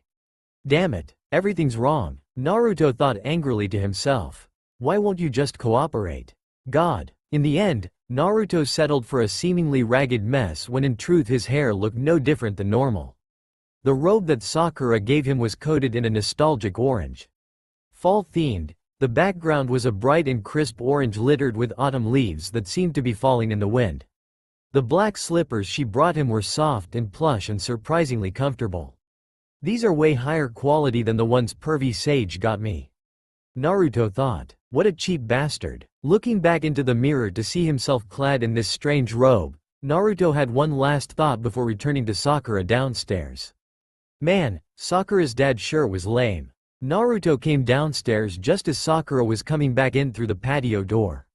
Damn it, everything's wrong, Naruto thought angrily to himself. Why won't you just cooperate? God. In the end, Naruto settled for a seemingly ragged mess when in truth his hair looked no different than normal. The robe that Sakura gave him was coated in a nostalgic orange. Fall-themed, the background was a bright and crisp orange littered with autumn leaves that seemed to be falling in the wind. The black slippers she brought him were soft and plush and surprisingly comfortable. These are way higher quality than the ones pervy Sage got me. Naruto thought, what a cheap bastard. Looking back into the mirror to see himself clad in this strange robe, Naruto had one last thought before returning to Sakura downstairs. Man, Sakura's dad sure was lame. Naruto came downstairs just as Sakura was coming back in through the patio door.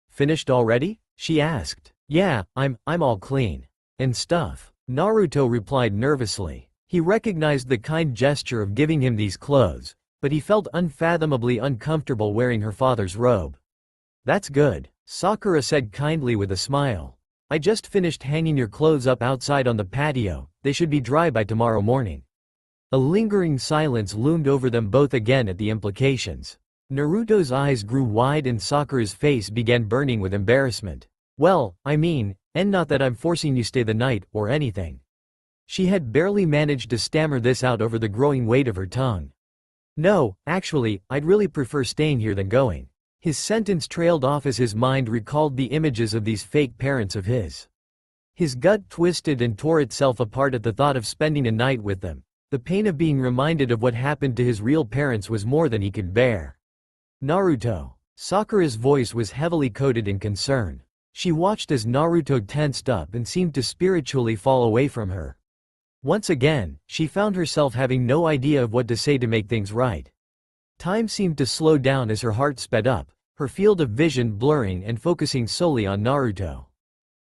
Finished already? She asked. Yeah, I'm all clean. And stuff. Naruto replied nervously. He recognized the kind gesture of giving him these clothes, but he felt unfathomably uncomfortable wearing her father's robe. That's good, Sakura said kindly with a smile. I just finished hanging your clothes up outside on the patio, they should be dry by tomorrow morning. A lingering silence loomed over them both again at the implications. Naruto's eyes grew wide and Sakura's face began burning with embarrassment. Well, I mean, and not that I'm forcing you stay the night, or anything. She had barely managed to stammer this out over the growing weight of her tongue. No, actually, I'd really prefer staying here than going. His sentence trailed off as his mind recalled the images of these fake parents of his. His gut twisted and tore itself apart at the thought of spending a night with them. The pain of being reminded of what happened to his real parents was more than he could bear. Naruto. Sakura's voice was heavily coated in concern. She watched as Naruto tensed up and seemed to spiritually fall away from her. Once again, she found herself having no idea of what to say to make things right. Time seemed to slow down as her heart sped up, her field of vision blurring and focusing solely on Naruto.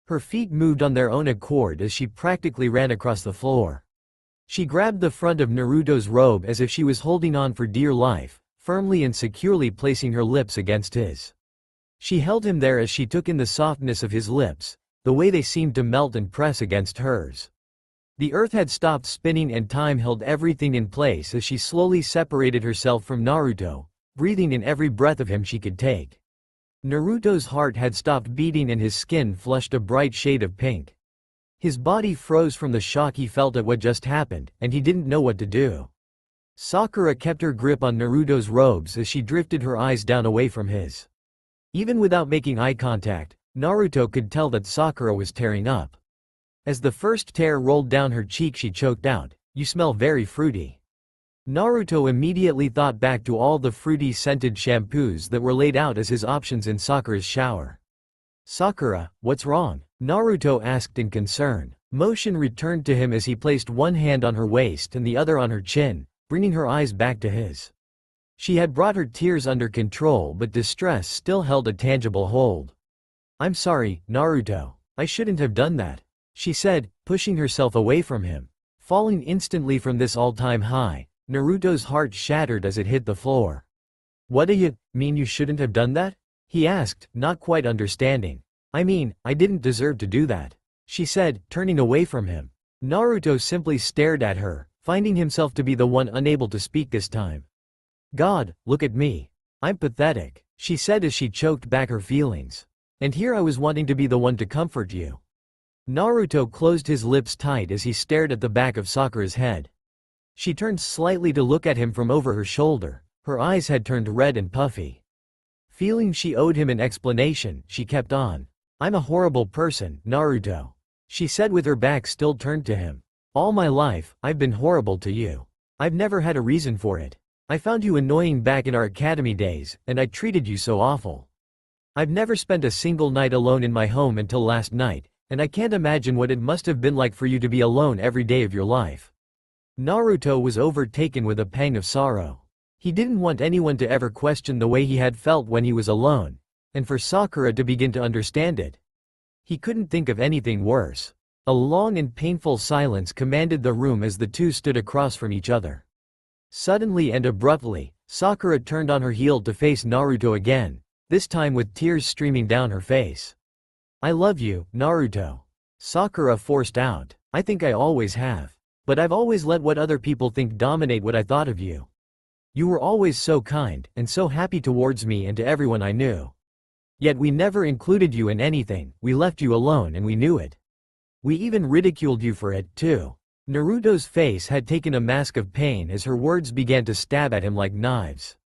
Her feet moved on their own accord as she practically ran across the floor. She grabbed the front of Naruto's robe as if she was holding on for dear life, firmly and securely placing her lips against his. She held him there as she took in the softness of his lips, the way they seemed to melt and press against hers. The earth had stopped spinning and time held everything in place as she slowly separated herself from Naruto, breathing in every breath of him she could take. Naruto's heart had stopped beating and his skin flushed a bright shade of pink. His body froze from the shock he felt at what just happened, and he didn't know what to do. Sakura kept her grip on Naruto's robes as she drifted her eyes down away from his. Even without making eye contact, Naruto could tell that Sakura was tearing up. As the first tear rolled down her cheek she choked out, "You smell very fruity." Naruto immediately thought back to all the fruity scented shampoos that were laid out as his options in Sakura's shower. "Sakura, what's wrong?" Naruto asked in concern. Motion returned to him as he placed one hand on her waist and the other on her chin, bringing her eyes back to his. She had brought her tears under control, but distress still held a tangible hold. "I'm sorry, Naruto. I shouldn't have done that," she said, pushing herself away from him. Falling instantly from this all-time high, Naruto's heart shattered as it hit the floor. "What do you mean you shouldn't have done that?" he asked, not quite understanding. "I mean, I didn't deserve to do that," she said, turning away from him. Naruto simply stared at her, finding himself to be the one unable to speak this time. "God, look at me. I'm pathetic," she said as she choked back her feelings. "And here I was wanting to be the one to comfort you." Naruto closed his lips tight as he stared at the back of Sakura's head. She turned slightly to look at him from over her shoulder. Her eyes had turned red and puffy. Feeling she owed him an explanation, she kept on. "I'm a horrible person, Naruto," she said with her back still turned to him. "All my life, I've been horrible to you. I've never had a reason for it. I found you annoying back in our academy days, and I treated you so awful. I've never spent a single night alone in my home until last night, and I can't imagine what it must have been like for you to be alone every day of your life." Naruto was overtaken with a pang of sorrow. He didn't want anyone to ever question the way he had felt when he was alone, and for Sakura to begin to understand it. He couldn't think of anything worse. A long and painful silence commanded the room as the two stood across from each other. Suddenly and abruptly, Sakura turned on her heel to face Naruto again, this time with tears streaming down her face. "I love you, Naruto," Sakura forced out. "I think I always have. But I've always let what other people think dominate what I thought of you. You were always so kind, and so happy towards me and to everyone I knew. Yet we never included you in anything, we left you alone and we knew it. We even ridiculed you for it, too." Naruto's face had taken a mask of pain as her words began to stab at him like knives.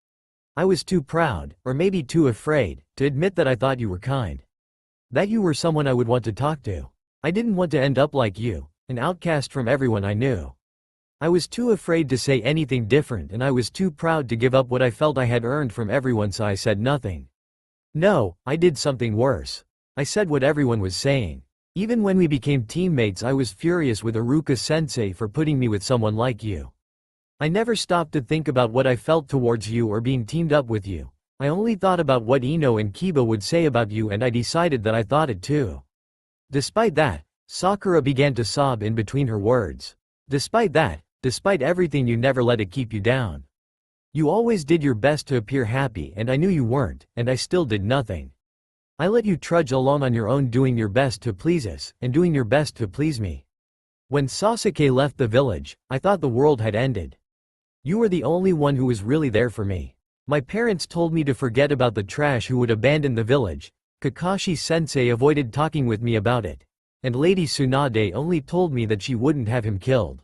"I was too proud, or maybe too afraid, to admit that I thought you were kind. That you were someone I would want to talk to. I didn't want to end up like you, an outcast from everyone I knew. I was too afraid to say anything different and I was too proud to give up what I felt I had earned from everyone, so I said nothing. No, I did something worse. I said what everyone was saying. Even when we became teammates I was furious with Iruka-sensei for putting me with someone like you. I never stopped to think about what I felt towards you or being teamed up with you. I only thought about what Ino and Kiba would say about you and I decided that I thought it too." Despite that, Sakura began to sob in between her words. "Despite that, despite everything you never let it keep you down. You always did your best to appear happy and I knew you weren't, and I still did nothing. I let you trudge along on your own doing your best to please us, and doing your best to please me. When Sasuke left the village, I thought the world had ended. You were the only one who was really there for me. My parents told me to forget about the trash who would abandon the village. Kakashi-sensei avoided talking with me about it. And Lady Tsunade only told me that she wouldn't have him killed.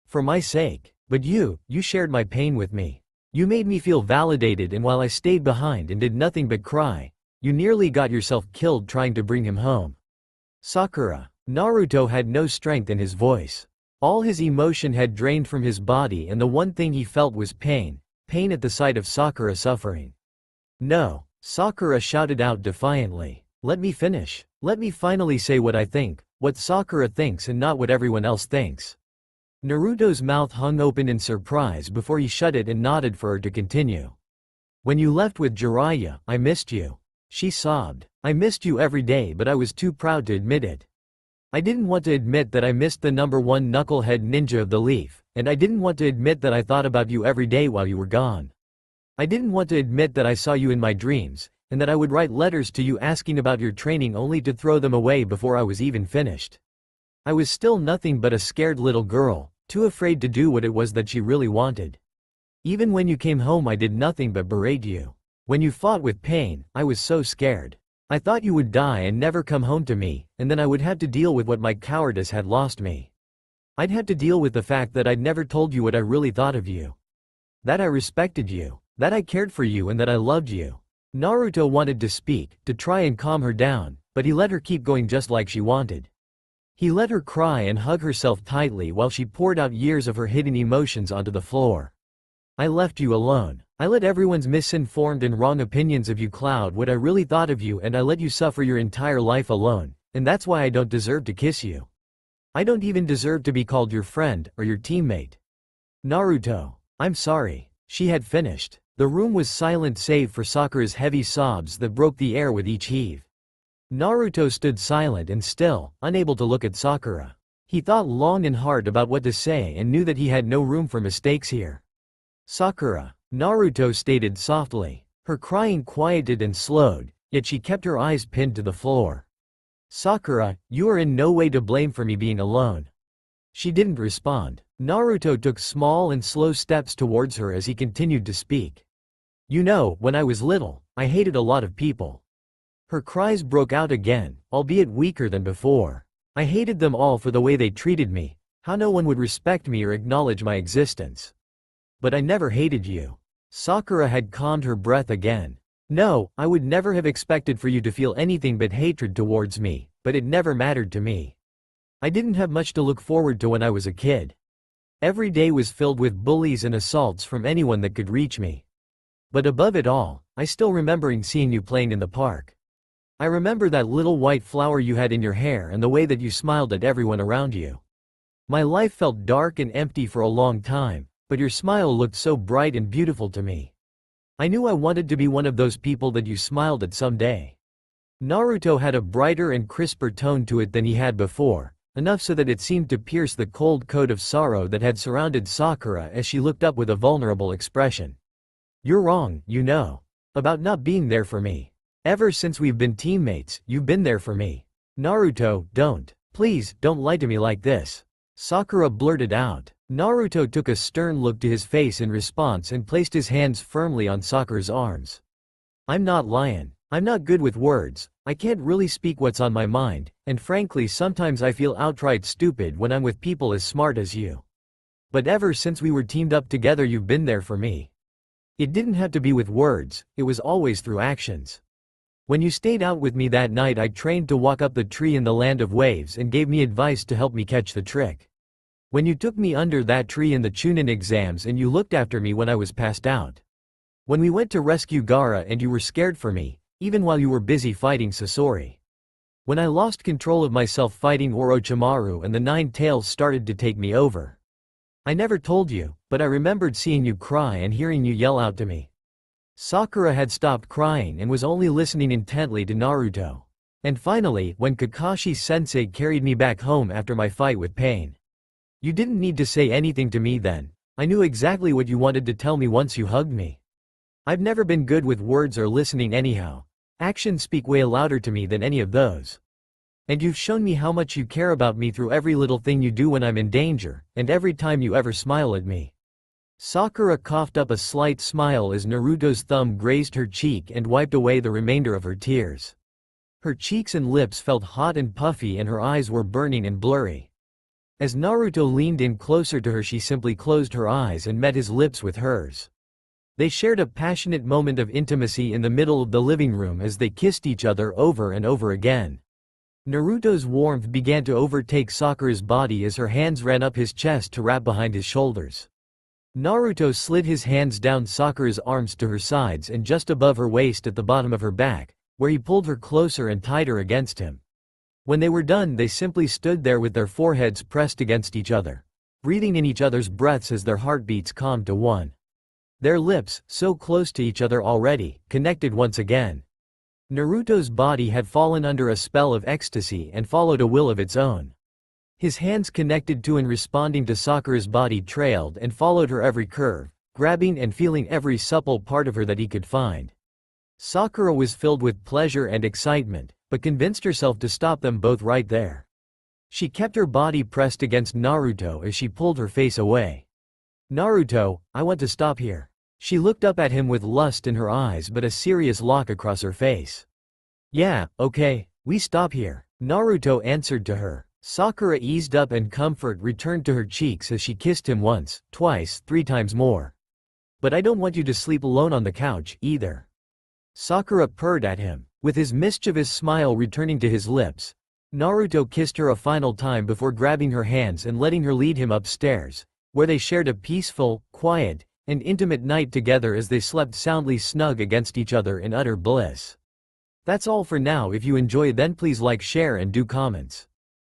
For my sake. But you shared my pain with me. You made me feel validated, and while I stayed behind and did nothing but cry, you nearly got yourself killed trying to bring him home." Sakura. Naruto had no strength in his voice. All his emotion had drained from his body and the one thing he felt was pain at the sight of Sakura suffering. "No," Sakura shouted out defiantly. "Let me finish. Let me finally say what I think, what Sakura thinks and not what everyone else thinks." Naruto's mouth hung open in surprise before he shut it and nodded for her to continue. "When you left with Jiraiya, I missed you," she sobbed. "I missed you every day, but I was too proud to admit it. I didn't want to admit that I missed the #1 knucklehead ninja of the Leaf, and I didn't want to admit that I thought about you every day while you were gone. I didn't want to admit that I saw you in my dreams, and that I would write letters to you asking about your training only to throw them away before I was even finished. I was still nothing but a scared little girl, too afraid to do what it was that she really wanted. Even when you came home I did nothing but berate you. When you fought with pain, I was so scared. I thought you would die and never come home to me, and then I would have to deal with what my cowardice had lost me. I'd have to deal with the fact that I'd never told you what I really thought of you. That I respected you, that I cared for you and that I loved you. Naruto wanted to speak, to try and calm her down, but he let her keep going just like she wanted. He let her cry and hug herself tightly while she poured out years of her hidden emotions onto the floor. I left you alone. I let everyone's misinformed and wrong opinions of you cloud what I really thought of you, and I let you suffer your entire life alone, and that's why I don't deserve to kiss you. I don't even deserve to be called your friend or your teammate. Naruto, I'm sorry. She had finished. The room was silent save for Sakura's heavy sobs that broke the air with each heave. Naruto stood silent and still, unable to look at Sakura. He thought long and hard about what to say and knew that he had no room for mistakes here. Sakura, Naruto stated softly. Her crying quieted and slowed, yet she kept her eyes pinned to the floor. Sakura, you are in no way to blame for me being alone. She didn't respond. Naruto took small and slow steps towards her as he continued to speak. You know, when I was little, I hated a lot of people. Her cries broke out again, albeit weaker than before. I hated them all for the way they treated me, how no one would respect me or acknowledge my existence. But I never hated you. Sakura had calmed her breath again. No, I would never have expected for you to feel anything but hatred towards me, but it never mattered to me. I didn't have much to look forward to when I was a kid. Every day was filled with bullies and assaults from anyone that could reach me. But above it all, I still remembering seeing you playing in the park. I remember that little white flower you had in your hair and the way that you smiled at everyone around you. My life felt dark and empty for a long time, but your smile looked so bright and beautiful to me. I knew I wanted to be one of those people that you smiled at someday. Naruto had a brighter and crisper tone to it than he had before, enough so that it seemed to pierce the cold coat of sorrow that had surrounded Sakura as she looked up with a vulnerable expression. You're wrong, you know, about not being there for me. Ever since we've been teammates, you've been there for me. Naruto, please, don't lie to me like this. Sakura blurted out. Naruto took a stern look to his face in response and placed his hands firmly on Sakura's arms. I'm not lying. I'm not good with words. I can't really speak what's on my mind, and frankly sometimes I feel outright stupid when I'm with people as smart as you. But ever since we were teamed up together you've been there for me. It didn't have to be with words, it was always through actions. When you stayed out with me that night I trained to walk up the tree in the land of waves and gave me advice to help me catch the trick. When you took me under that tree in the Chunin exams and you looked after me when I was passed out. When we went to rescue Gaara and you were scared for me, even while you were busy fighting Sasori. When I lost control of myself fighting Orochimaru and the Nine Tails started to take me over. I never told you, but I remembered seeing you cry and hearing you yell out to me. Sakura had stopped crying and was only listening intently to Naruto. And finally, when Kakashi-sensei carried me back home after my fight with Pain. You didn't need to say anything to me then. I knew exactly what you wanted to tell me once you hugged me. I've never been good with words or listening anyhow. Actions speak way louder to me than any of those. And you've shown me how much you care about me through every little thing you do when I'm in danger, and every time you ever smile at me. Sakura coughed up a slight smile as Naruto's thumb grazed her cheek and wiped away the remainder of her tears. Her cheeks and lips felt hot and puffy and her eyes were burning and blurry. As Naruto leaned in closer to her she simply closed her eyes and met his lips with hers. They shared a passionate moment of intimacy in the middle of the living room as they kissed each other over and over again. Naruto's warmth began to overtake Sakura's body as her hands ran up his chest to wrap behind his shoulders. Naruto slid his hands down Sakura's arms to her sides and just above her waist at the bottom of her back, where he pulled her closer and tighter against him. When they were done they simply stood there with their foreheads pressed against each other, breathing in each other's breaths as their heartbeats calmed to one. Their lips, so close to each other already, connected once again. Naruto's body had fallen under a spell of ecstasy and followed a will of its own. His hands connected to and responding to Sakura's body trailed and followed her every curve, grabbing and feeling every supple part of her that he could find. Sakura was filled with pleasure and excitement, but convinced herself to stop them both right there. She kept her body pressed against Naruto as she pulled her face away. Naruto, I want to stop here. She looked up at him with lust in her eyes but a serious look across her face. Yeah, okay, we stop here, Naruto answered to her. Sakura eased up and comfort returned to her cheeks as she kissed him once, twice, 3 times more. But I don't want you to sleep alone on the couch, either. Sakura purred at him, with his mischievous smile returning to his lips. Naruto kissed her a final time before grabbing her hands and letting her lead him upstairs, where they shared a peaceful, quiet, and intimate night together as they slept soundly snug against each other in utter bliss. That's all for now. If you enjoy, then please like, share and do comments.